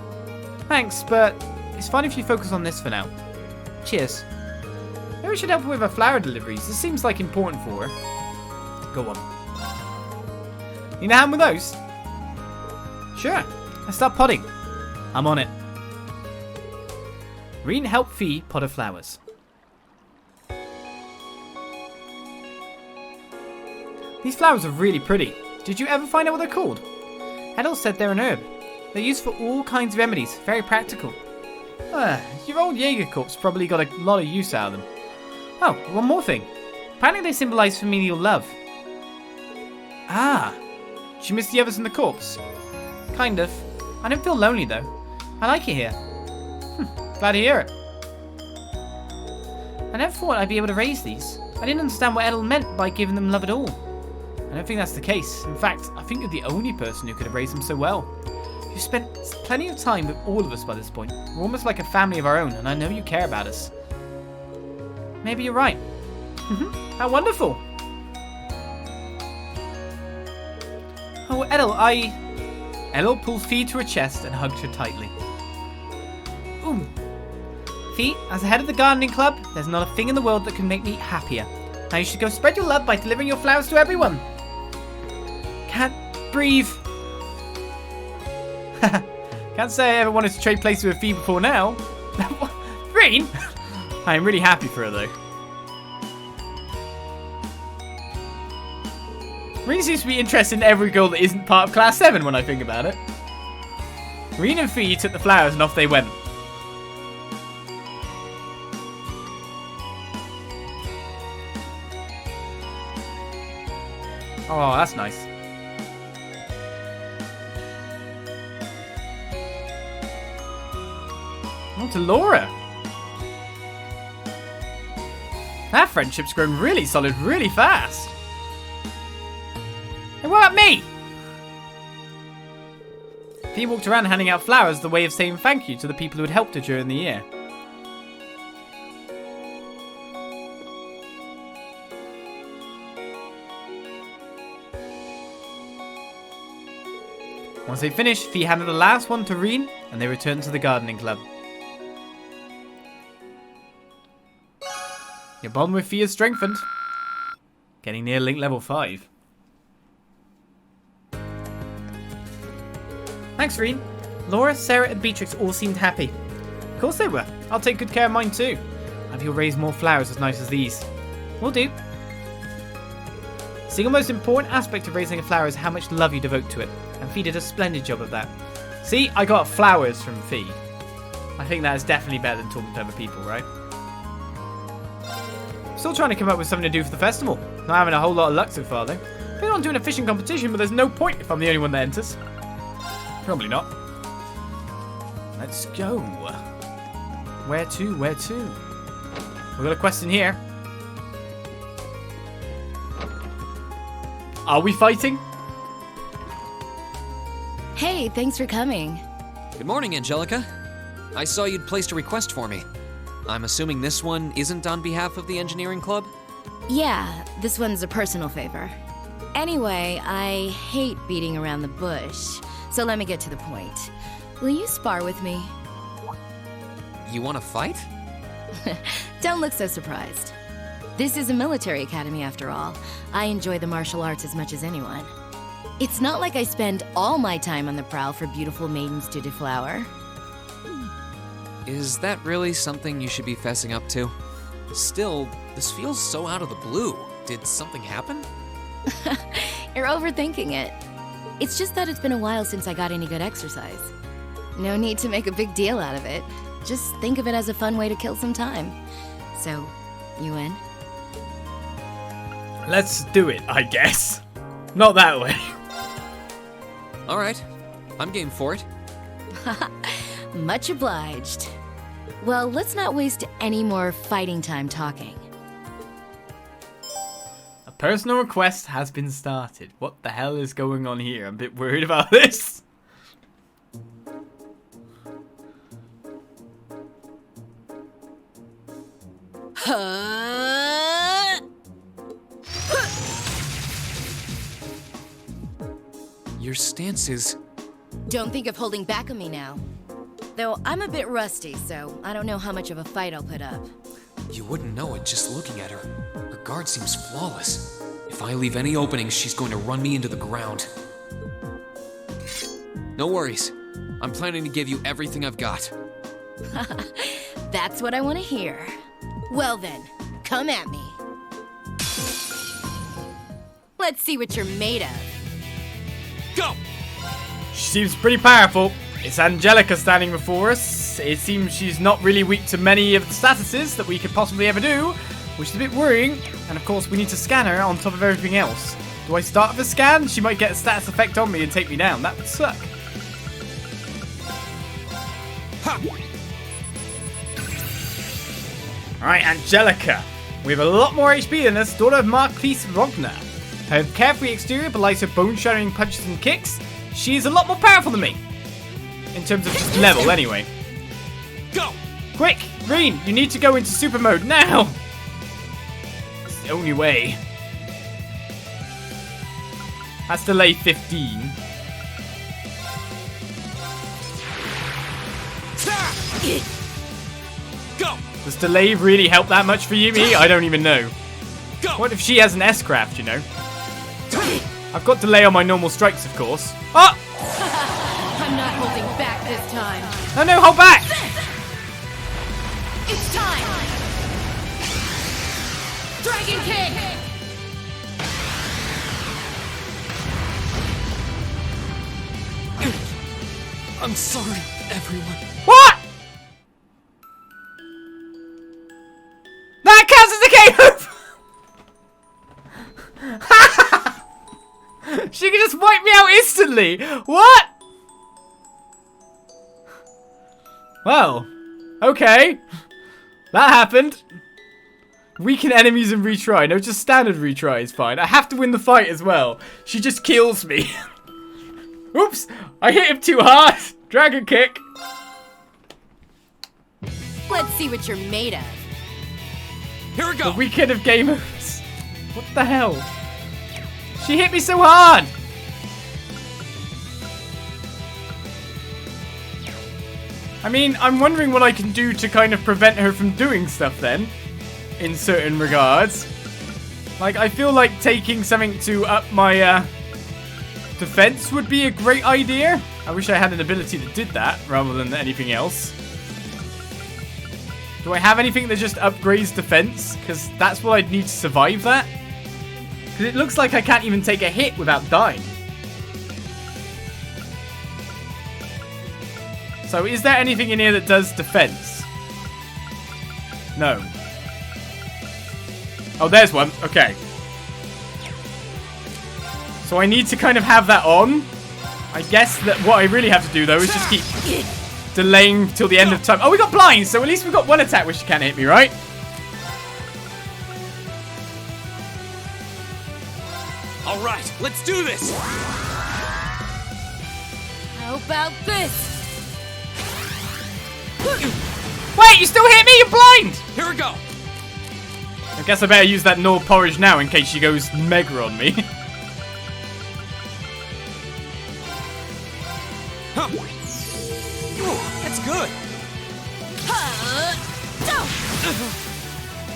Thanks, but it's fine if you focus on this for now. Cheers. Maybe we should help her with her flower deliveries. This seems like important for her. Go on. Need a hand with those? Sure. Let's start potting. I'm on it. Rean helped Fee pot her flowers. These flowers are really pretty. Did you ever find out what they're called? Edel said they're an herb. They're used for all kinds of remedies. Very practical. Your old Jaeger corpse probably got a lot of use out of them. Oh, one more thing. Apparently they symbolize familial love. Ah. Did you miss the others in the corpse? Kind of. I don't feel lonely though. I like it here. Glad to hear it. I never thought I'd be able to raise these. I didn't understand what Edel meant by giving them love at all. I don't think that's the case. In fact, I think you're the only person who could have raised them so well. You've spent plenty of time with all of us by this point. We're almost like a family of our own, and I know you care about us. Maybe you're right. How wonderful. Oh, Edel, Edel pulled Fee to her chest and hugged her tightly. Ooh. Fee, as the head of the gardening club, there's not a thing in the world that can make me happier. Now you should go spread your love by delivering your flowers to everyone. Can't breathe. Can't say I ever wanted to trade places with Fee before now. Rean? I'm really happy for her though. Rean seems to be interested in every girl that isn't part of Class 7 when I think about it. Rean and Fee took the flowers and off they went. Oh, that's nice. On to Laura. That friendship's grown really solid really fast. Hey, what about me? Fee walked around handing out flowers as a way of saying thank you to the people who had helped her during the year. Once they finished, Fee handed the last one to Rean, and they returned to the gardening club. Your bond with Fee is strengthened. Getting near link level 5. Thanks, Rean. Laura, Sarah, and Beatrix all seemed happy. Of course they were. I'll take good care of mine too. Maybe you'll raise more flowers as nice as these. Will do. The single most important aspect of raising a flower is how much love you devote to it, and Fee did a splendid job of that. See, I got flowers from Fee. I think that is definitely better than talking to other people, right? Still trying to come up with something to do for the festival. Not having a whole lot of luck so far though. I plan on doing a fishing competition, but there's no point if I'm the only one that enters. Probably not. Let's go. Where to? Where to? We've got a question here. Are we fighting? Hey, thanks for coming. Good morning, Angelica. I saw you'd placed a request for me. I'm assuming this one isn't on behalf of the engineering club? Yeah, this one's a personal favor. Anyway, I hate beating around the bush, so let me get to the point. Will you spar with me? You want to fight? Don't look so surprised. This is a military academy after all. I enjoy the martial arts as much as anyone. It's not like I spend all my time on the prowl for beautiful maidens to deflower. Is that really something you should be fessing up to? Still, this feels so out of the blue. Did something happen? You're overthinking it. It's just that it's been a while since I got any good exercise. No need to make a big deal out of it. Just think of it as a fun way to kill some time. So, you in? Let's do it, I guess. Not that way. Alright, I'm game for it. Much obliged. Well, let's not waste any more fighting time talking. A personal request has been started. What the hell is going on here? I'm a bit worried about this. Your stance is... Don't think of holding back on me now. Though I'm a bit rusty, so I don't know how much of a fight I'll put up. You wouldn't know it just looking at her. Her guard seems flawless. If I leave any openings, she's going to run me into the ground. No worries. I'm planning to give you everything I've got. That's what I want to hear. Well then, come at me. Let's see what you're made of. Go! She seems pretty powerful. It's Angelica standing before us. It seems she's not really weak to many of the statuses that we could possibly ever do, which is a bit worrying. And of course, we need to scan her on top of everything else. Do I start with a scan? She might get a status effect on me and take me down. That would suck. Alright, Angelica. We have a lot more HP than us, daughter of Marquis Rogner. Her carefree exterior belies her bone-shattering punches and kicks. She is a lot more powerful than me. In terms of just level, anyway. Go! Quick! Rean, you need to go into super mode now! It's the only way. That's delay 15. Go! Does delay really help that much for you, me? I don't even know. Go! What if she has an S-craft, you know? I've got delay on my normal strikes, of course. Oh! I'm not holding back this time. No, no, hold back! It's time! Dragon Kick! I'm sorry, everyone. What? That counts as a game move! She can just wipe me out instantly! What? Well, okay. That happened. Weaken enemies and retry. No, just standard retry is fine. I have to win the fight as well. She just kills me. Oops! I hit him too hard! Dragon kick! Let's see what you're made of. Here we go! The weekend of gamers. What the hell? She hit me so hard! I mean, I'm wondering what I can do to kind of prevent her from doing stuff then. In certain regards. Like, I feel like taking something to up my, defense would be a great idea. I wish I had an ability that did that rather than anything else. Do I have anything that just upgrades defense? Because that's what I'd need to survive that. Because it looks like I can't even take a hit without dying. So is there anything in here that does defense? No. Oh, there's one. Okay. So I need to kind of have that on. I guess that what I really have to do, though, is just keep delaying till the end of time. Oh, we got blinds, so at least we've got one attack which can't hit me, right? All right, let's do this! How about this? Wait, you still hit me? You're blind! Here we go. I guess I better use that Nor porridge now in case she goes mega on me. Huh. Ooh, that's good.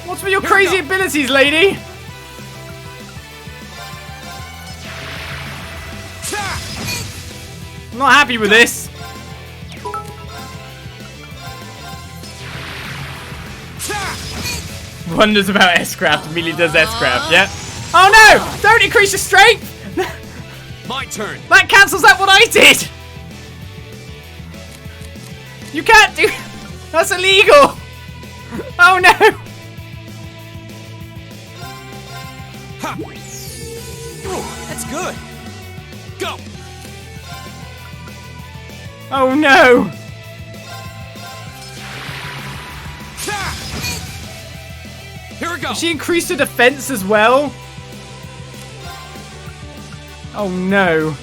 What's with your crazy abilities, lady? I'm not happy with this. Wonders about S-Craft. Immediately does S-Craft, yeah. Oh no! Don't increase your strength! My turn. That cancels out what I did! You can't do... That's illegal! Oh no! Ha. Ooh, that's good. Go. Oh no! Here we go. She increased her defense as well? Oh no.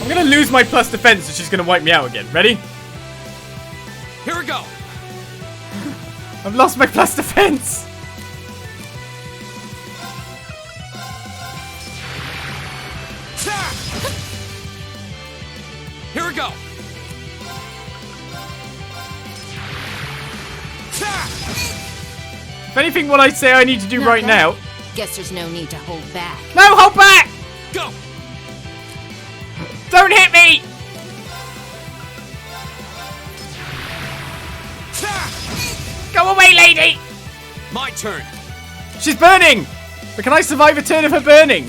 I'm gonna lose my plus defense and she's gonna wipe me out again. Ready? Here we go. I've lost my plus defense. Here we go. If anything, what I say I need to do right now... Guess there's no need to hold back. No, hold back! Go. Don't hit me! Go away, lady! My turn. She's burning! But can I survive a turn of her burning?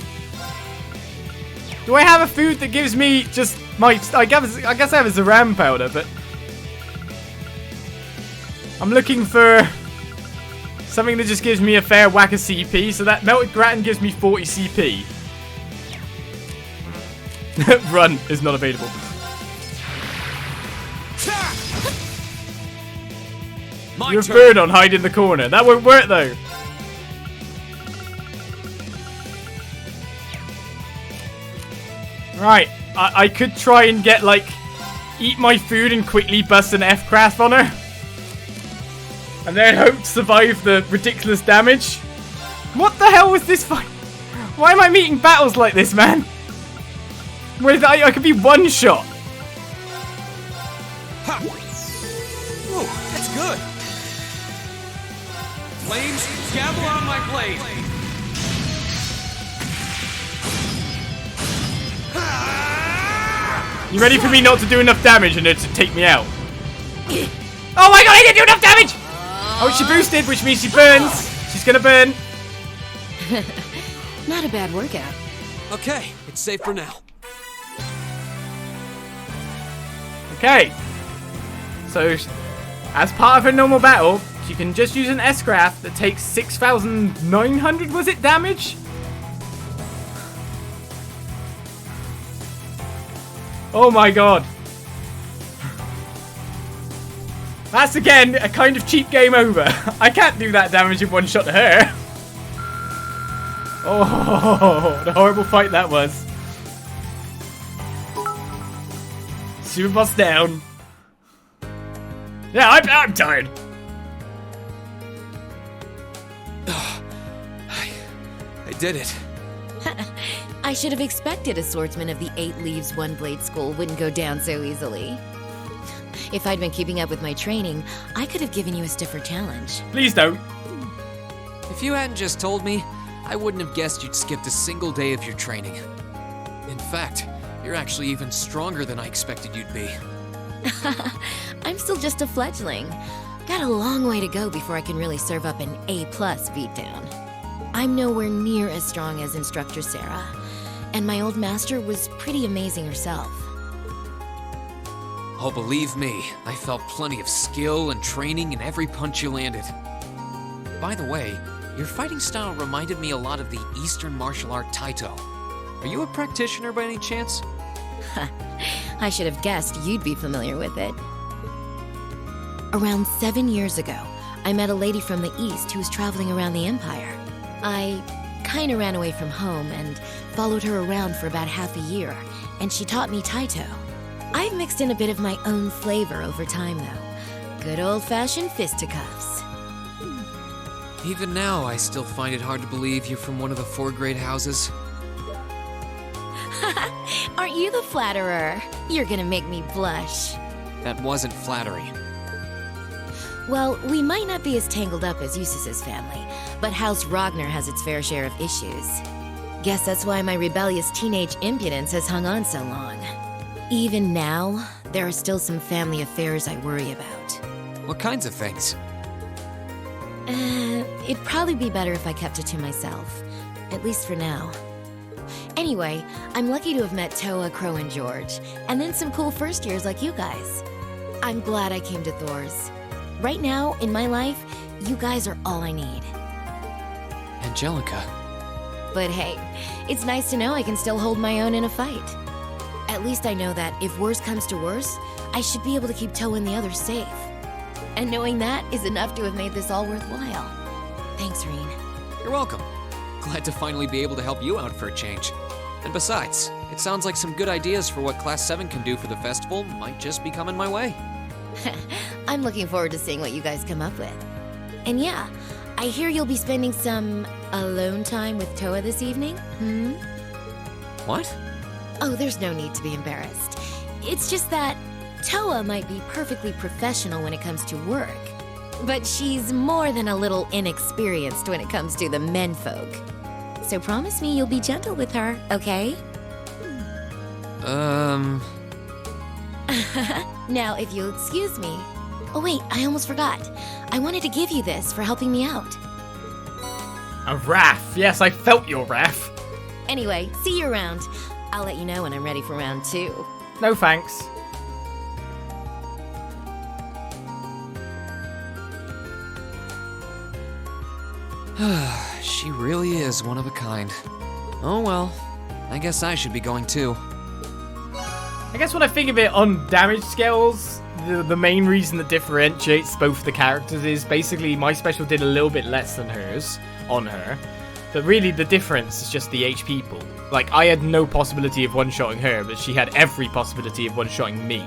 Do I have a food that gives me just my... I guess I have a Zaram powder, but... I'm looking for... something that just gives me a fair whack of CP. So that melted gratin gives me 40 CP. Run is not available. You're a bird on hide in the corner. That won't work though. Right, I could try and get like eat my food and quickly bust an F-craft on her. And then hope to survive the ridiculous damage. What the hell was this fight? Why am I meeting battles like this, man? Where I could be one shot. Ha. Ooh, that's good. Flames, gavel on my blade. You ready for me not to do enough damage and her to take me out? Oh my god, I didn't do enough damage! Oh, she boosted, which means she burns. She's gonna burn. Not a bad workout. Okay, it's safe for now. Okay. So, as part of her normal battle, she can just use an S-Craft that takes 6,900, was it, damage? Oh my god. That's again a kind of cheap game over. I can't do that damage in one shot to her. Oh, what a horrible fight that was. Super boss down. Yeah, I'm tired. I did it. I should have expected a swordsman of the 8 Leaves, 1 Blade School wouldn't go down so easily. If I'd been keeping up with my training, I could have given you a stiffer challenge. Please don't. If you hadn't just told me, I wouldn't have guessed you'd skipped a single day of your training. In fact, you're actually even stronger than I expected you'd be. I'm still just a fledgling. Got a long way to go before I can really serve up an A+ beatdown. I'm nowhere near as strong as Instructor Sarah, and my old master was pretty amazing herself. Oh, believe me, I felt plenty of skill and training in every punch you landed. By the way, your fighting style reminded me a lot of the Eastern martial art Taito. Are you a practitioner by any chance? I should have guessed you'd be familiar with it. Around 7 years ago, I met a lady from the East who was traveling around the Empire. I kinda ran away from home and followed her around for about half a year, and she taught me Taito. I've mixed in a bit of my own flavor over time, though. Good old-fashioned fisticuffs. Even now, I still find it hard to believe you're from one of the 4 great houses. Aren't you the flatterer? You're gonna make me blush. That wasn't flattery. Well, we might not be as tangled up as Eustace's family, but House Ragnar has its fair share of issues. Guess that's why my rebellious teenage impudence has hung on so long. Even now, there are still some family affairs I worry about. What kinds of things? It'd probably be better if I kept it to myself. At least for now. Anyway, I'm lucky to have met Toa, Crow, and George, and then some cool first years like you guys. I'm glad I came to Thors. Right now, in my life, you guys are all I need. Angelica. But hey, it's nice to know I can still hold my own in a fight. At least I know that if worse comes to worse, I should be able to keep Toa and the others safe. And knowing that is enough to have made this all worthwhile. Thanks, Rean. You're welcome. Glad to finally be able to help you out for a change. And besides, it sounds like some good ideas for what Class 7 can do for the festival might just be coming my way. I'm looking forward to seeing what you guys come up with. And yeah, I hear you'll be spending some alone time with Toa this evening, What? Oh, there's no need to be embarrassed. It's just that Toa might be perfectly professional when it comes to work, but she's more than a little inexperienced when it comes to the menfolk. So promise me you'll be gentle with her, okay? Now, if you'll excuse me... Oh wait, I almost forgot. I wanted to give you this for helping me out. A wrath. Yes, I felt your wrath. Anyway, see you around. I'll let you know when I'm ready for round 2. No thanks. She really is one of a kind. Oh well, I guess I should be going too. I guess when I think of it on damage scales, the main reason that differentiates both the characters is basically my special did a little bit less than hers on her. But really the difference is just the HP pool. Like, I had no possibility of one-shotting her, but she had every possibility of one-shotting me.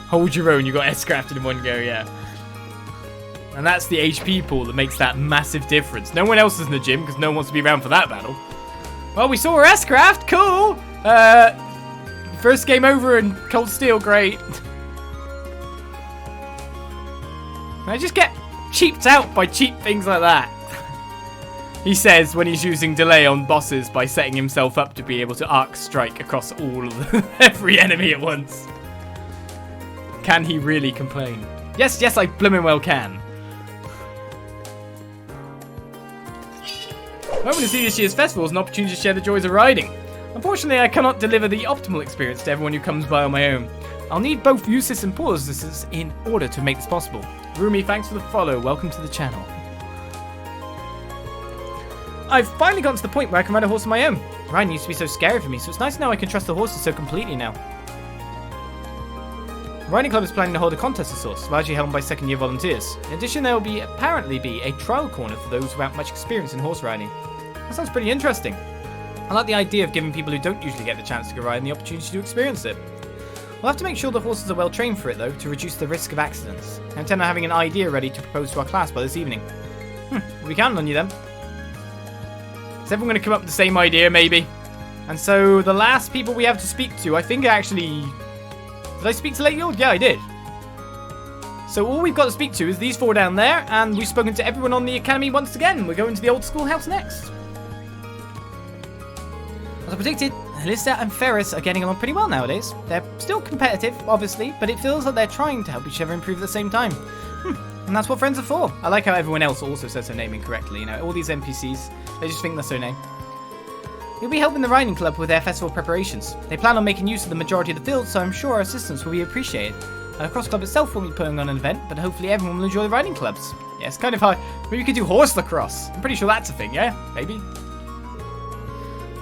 Hold your own, you got S-crafted in one go, yeah. And that's the HP pool that makes that massive difference. No one else is in the gym because no one wants to be around for that battle. Well, we saw her S-craft, cool! First game over in Cold Steel, great. I just get cheaped out by cheap things like that. He says when he's using delay on bosses by setting himself up to be able to arc strike across all of every enemy at once. Can he really complain? Yes, yes, I blooming well can. Hoping to see this year's festival as an opportunity to share the joys of riding. Unfortunately, I cannot deliver the optimal experience to everyone who comes by on my own. I'll need both Eustace and Paul's assistance in order to make this possible. Rumi, thanks for the follow. Welcome to the channel. I've finally gotten to the point where I can ride a horse on my own. Riding used to be so scary for me, so it's nice to know I can trust the horses so completely now. The riding club is planning to hold a contest of sorts, largely held by second-year volunteers. In addition, there will apparently be a trial corner for those without much experience in horse riding. That sounds pretty interesting. I like the idea of giving people who don't usually get the chance to go riding the opportunity to experience it. We'll have to make sure the horses are well trained for it, though, to reduce the risk of accidents. I intend on having an idea ready to propose to our class by this evening. We'll be counting on you then. Is everyone going to come up with the same idea, maybe? And so, the last people we have to speak to, I think actually... Did I speak to Lady Old? Yeah, I did. So all we've got to speak to is these 4 down there, and we've spoken to everyone on the academy once again. We're going to the Old Schoolhouse next. As I predicted, Alyssa and Ferris are getting along pretty well nowadays. They're still competitive, obviously, but it feels like they're trying to help each other improve at the same time. And that's what friends are for. I like how everyone else also says her name incorrectly. You know, all these NPCs, they just think that's their name. We'll be helping the riding club with their festival preparations. They plan on making use of the majority of the field, so I'm sure our assistance will be appreciated. The cross club itself won't be putting on an event, but hopefully everyone will enjoy the riding clubs. Yeah, it's kind of hard. Maybe we could do horse lacrosse. I'm pretty sure that's a thing, yeah? Maybe.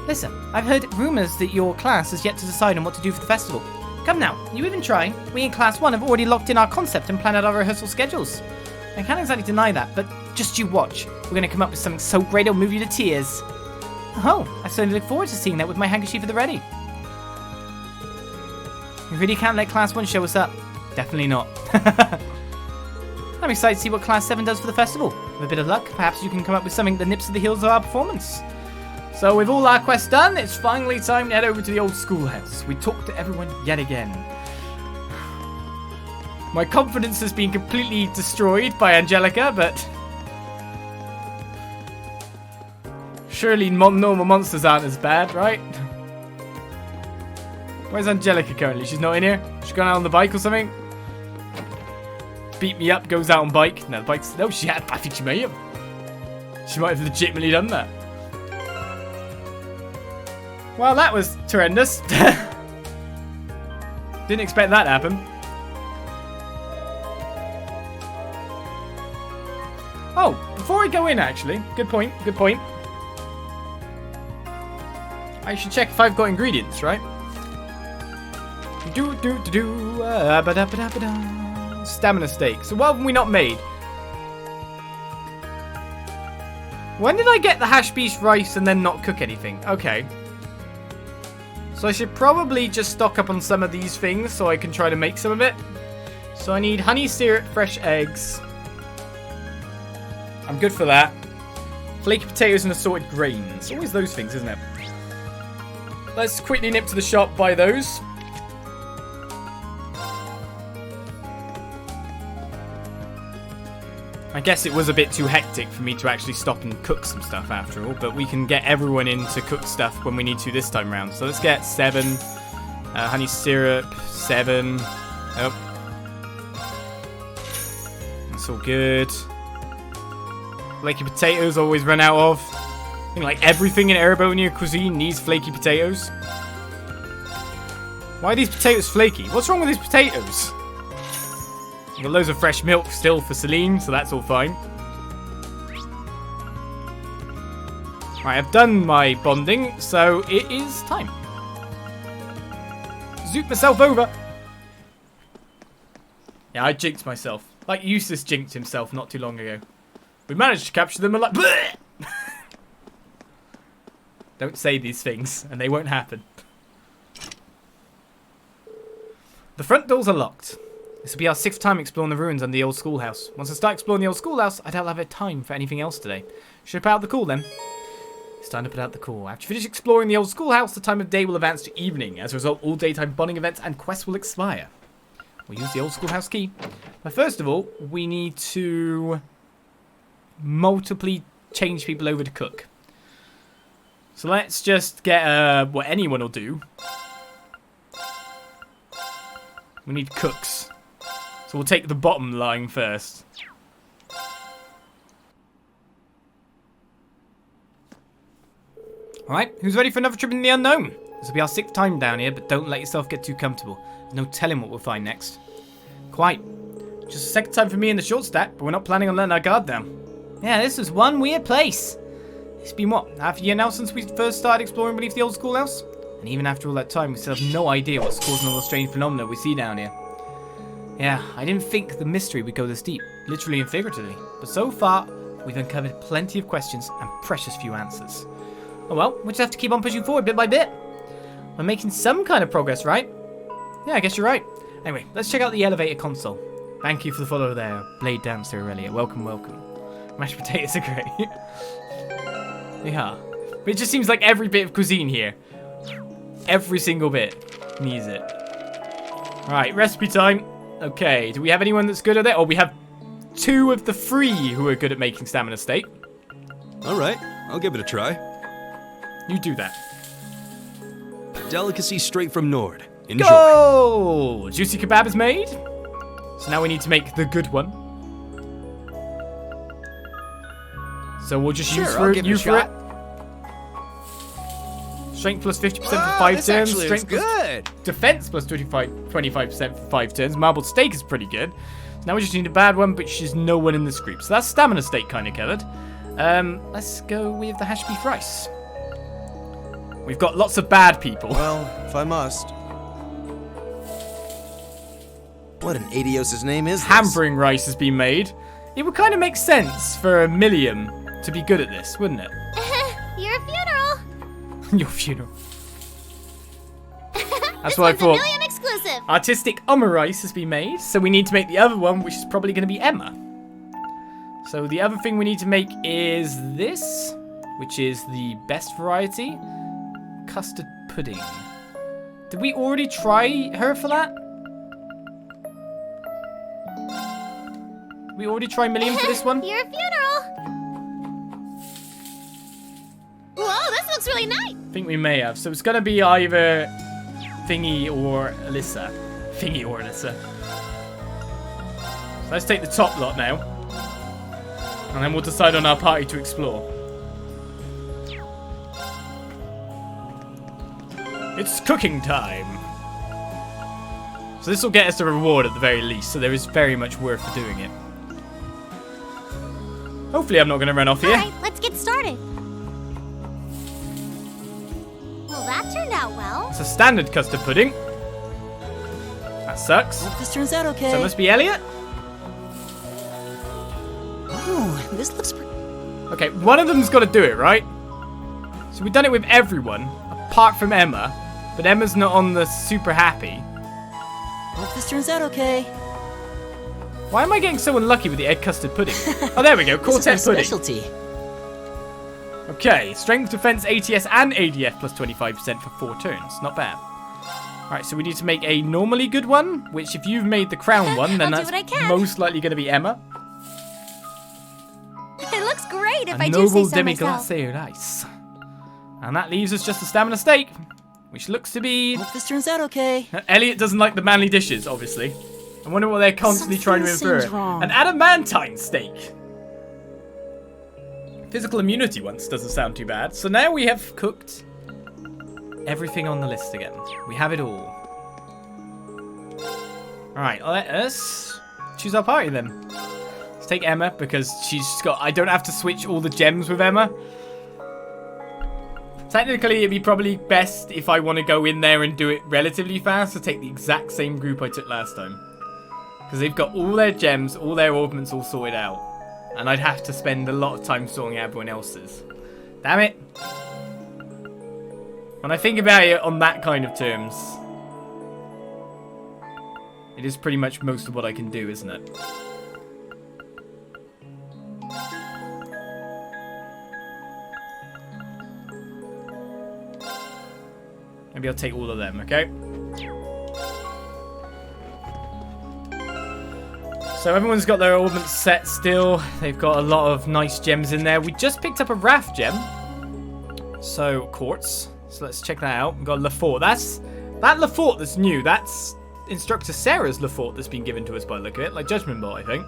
Listen, I've heard rumours that your class has yet to decide on what to do for the festival. Come now, you even try. We in Class 1 have already locked in our concept and planned out our rehearsal schedules. I can't exactly deny that, but just you watch. We're going to come up with something so great it'll move you to tears. Oh, I certainly look forward to seeing that with my handkerchief at the ready. We really can't let Class 1 show us up. Definitely not. I'm excited to see what Class 7 does for the festival. With a bit of luck, perhaps you can come up with something that nips at the heels of our performance. So with all our quests done, it's finally time to head over to the Old Schoolhouse. We talk to everyone yet again. My confidence has been completely destroyed by Angelica, but... surely normal monsters aren't as bad, right? Where's Angelica currently? She's not in here? She's gone out on the bike or something? Beat me up, goes out on bike. No, the bike's... no, she had... I think she may have. She might have legitimately done that. Well, that was horrendous. Didn't expect that to happen. Oh, before I go in, actually. Good point, good point. I should check if I've got ingredients, right? Stamina steak. So what have we not made? When did I get the hash beef rice and then not cook anything? Okay. So I should probably just stock up on some of these things so I can try to make some of it. So I need honey syrup, fresh eggs. I'm good for that. Flaky potatoes and assorted grains. Always those things, isn't it? Let's quickly nip to the shop, buy those. I guess it was a bit too hectic for me to actually stop and cook some stuff after all, but we can get everyone in to cook stuff when we need to this time round. So let's get 7. Honey syrup, 7. Oh. That's all good. Flaky potatoes always run out of. I think like everything in Erebonia cuisine needs flaky potatoes. Why are these potatoes flaky? What's wrong with these potatoes? We've got loads of fresh milk still for Celine, so that's all fine. Right, I've done my bonding, so it is time. Zoop myself over. Yeah, I jinxed myself. Like Eustace jinxed himself not too long ago. We managed to capture them alive. Don't say these things, and they won't happen. The front doors are locked. This will be our 6th time exploring the ruins and the Old Schoolhouse. Once I start exploring the Old Schoolhouse, I don't have time for anything else today. Should I put out the call then? It's time to put out the call. After you finish exploring the Old Schoolhouse, the time of day will advance to evening. As a result, all daytime bonding events and quests will expire. We'll use the Old Schoolhouse key. But first of all, we need to multiply change people over to cook. So let's just get what anyone will do. We need cooks. So we'll take the bottom line first. Alright, who's ready for another trip in the unknown? This will be our 6th time down here, but don't let yourself get too comfortable. There's no telling what we'll find next. Quite. Just the 2nd time for me in the short stack, but we're not planning on letting our guard down. Yeah, this was one weird place. It's been what, half a year now since we first started exploring beneath the Old Schoolhouse? And even after all that time, we still have no idea what's causing all the strange phenomena we see down here. Yeah, I didn't think the mystery would go this deep, literally and figuratively. But so far, we've uncovered plenty of questions and precious few answers. Oh well, we just have to keep on pushing forward bit by bit. We're making some kind of progress, right? Yeah, I guess you're right. Anyway, let's check out the elevator console. Thank you for the follow there, Blade Dancer Aurelia. Welcome, welcome. Mashed potatoes are great. Yeah. But it just seems like every bit of cuisine here, every single bit, needs it. Alright, recipe time. Okay, do we have anyone that's good at it? Oh, we have 2 of the 3 who are good at making stamina steak. Alright, I'll give it a try. You do that. Delicacy straight from Nord. Enjoy. Go! Juicy kebab is made. So now we need to make the good one. So we'll just use for you for it. Strength plus 50% for 5 turns. Strength good. Defense plus 25% for 5 turns. Marbled steak is pretty good. Now we just need a bad one, which is no one in this group. So that's stamina steak kind of covered. Let's go with the hash beef rice. We've got lots of bad people. Well, if I must. What in Adios' name is this? Hampering rice has been made. It would kind of make sense for a Millium to be good at this, wouldn't it? Your funeral. Your funeral. That's what I thought. Millium exclusive. exclusive. Artistic omurice has been made, so we need to make the other one, which is probably going to be Emma. So the other thing we need to make is this, which is the best variety. Custard pudding. Did we already try her for that? Did we already try Million for this one? Your funeral. Whoa, this looks really nice. I think we may have. So it's going to be either Thingy or Alyssa. Thingy or Alyssa. So let's take the top lot now. And then we'll decide on our party to explore. It's cooking time. So this will get us a reward at the very least. So there is very much worth doing it. Hopefully I'm not going to run off here. Alright, let's get started. Well, that turned out well. It's a standard custard pudding. That sucks. Hope this turns out okay. So it must be Elliot. Oh, this looks pretty. Okay, one of them's got to do it, right? So we've done it with everyone, apart from Emma. But Emma's not on the super happy. Hope this turns out okay. Why am I getting so unlucky with the egg custard pudding? Oh, there we go. This is our Quartet pudding. specialty. Okay, strength, defense, ATS, and ADF plus 25% for 4 turns. Not bad. Alright, so we need to make a normally good one, which if you've made the crown one, then I'll do that's what I can. most likely going to be Emma. It looks great if A I do say noble so myself. demi-glacé ice. And that leaves us just a stamina steak, which looks to be... Hope this turns out okay. Elliot doesn't like the manly dishes, obviously. I wonder what they're constantly trying to Something infer. seems wrong. An adamantine steak. Physical immunity once doesn't sound too bad. So now we have cooked everything on the list again. We have it all. Alright, let us choose our party then. Let's take Emma because she's got... I don't have to switch all the gems with Emma. Technically, it'd be probably best if I want to go in there and do it relatively fast to take the exact same group I took last time. Because they've got all their gems, all their ornaments all sorted out. And I'd have to spend a lot of time sorting out everyone else's. Damn it. When I think about it on that kind of terms, it is pretty much most of what I can do, isn't it? Maybe I'll take all of them, okay? So everyone's got their ornaments set still. They've got a lot of nice gems in there. We just picked up a Wrath gem. So, quartz. So let's check that out. We've got Lefort. That Lefort that's new. That's Instructor Sarah's Lefort that's been given to us by the look of it. Like Judgment Bolt, I think.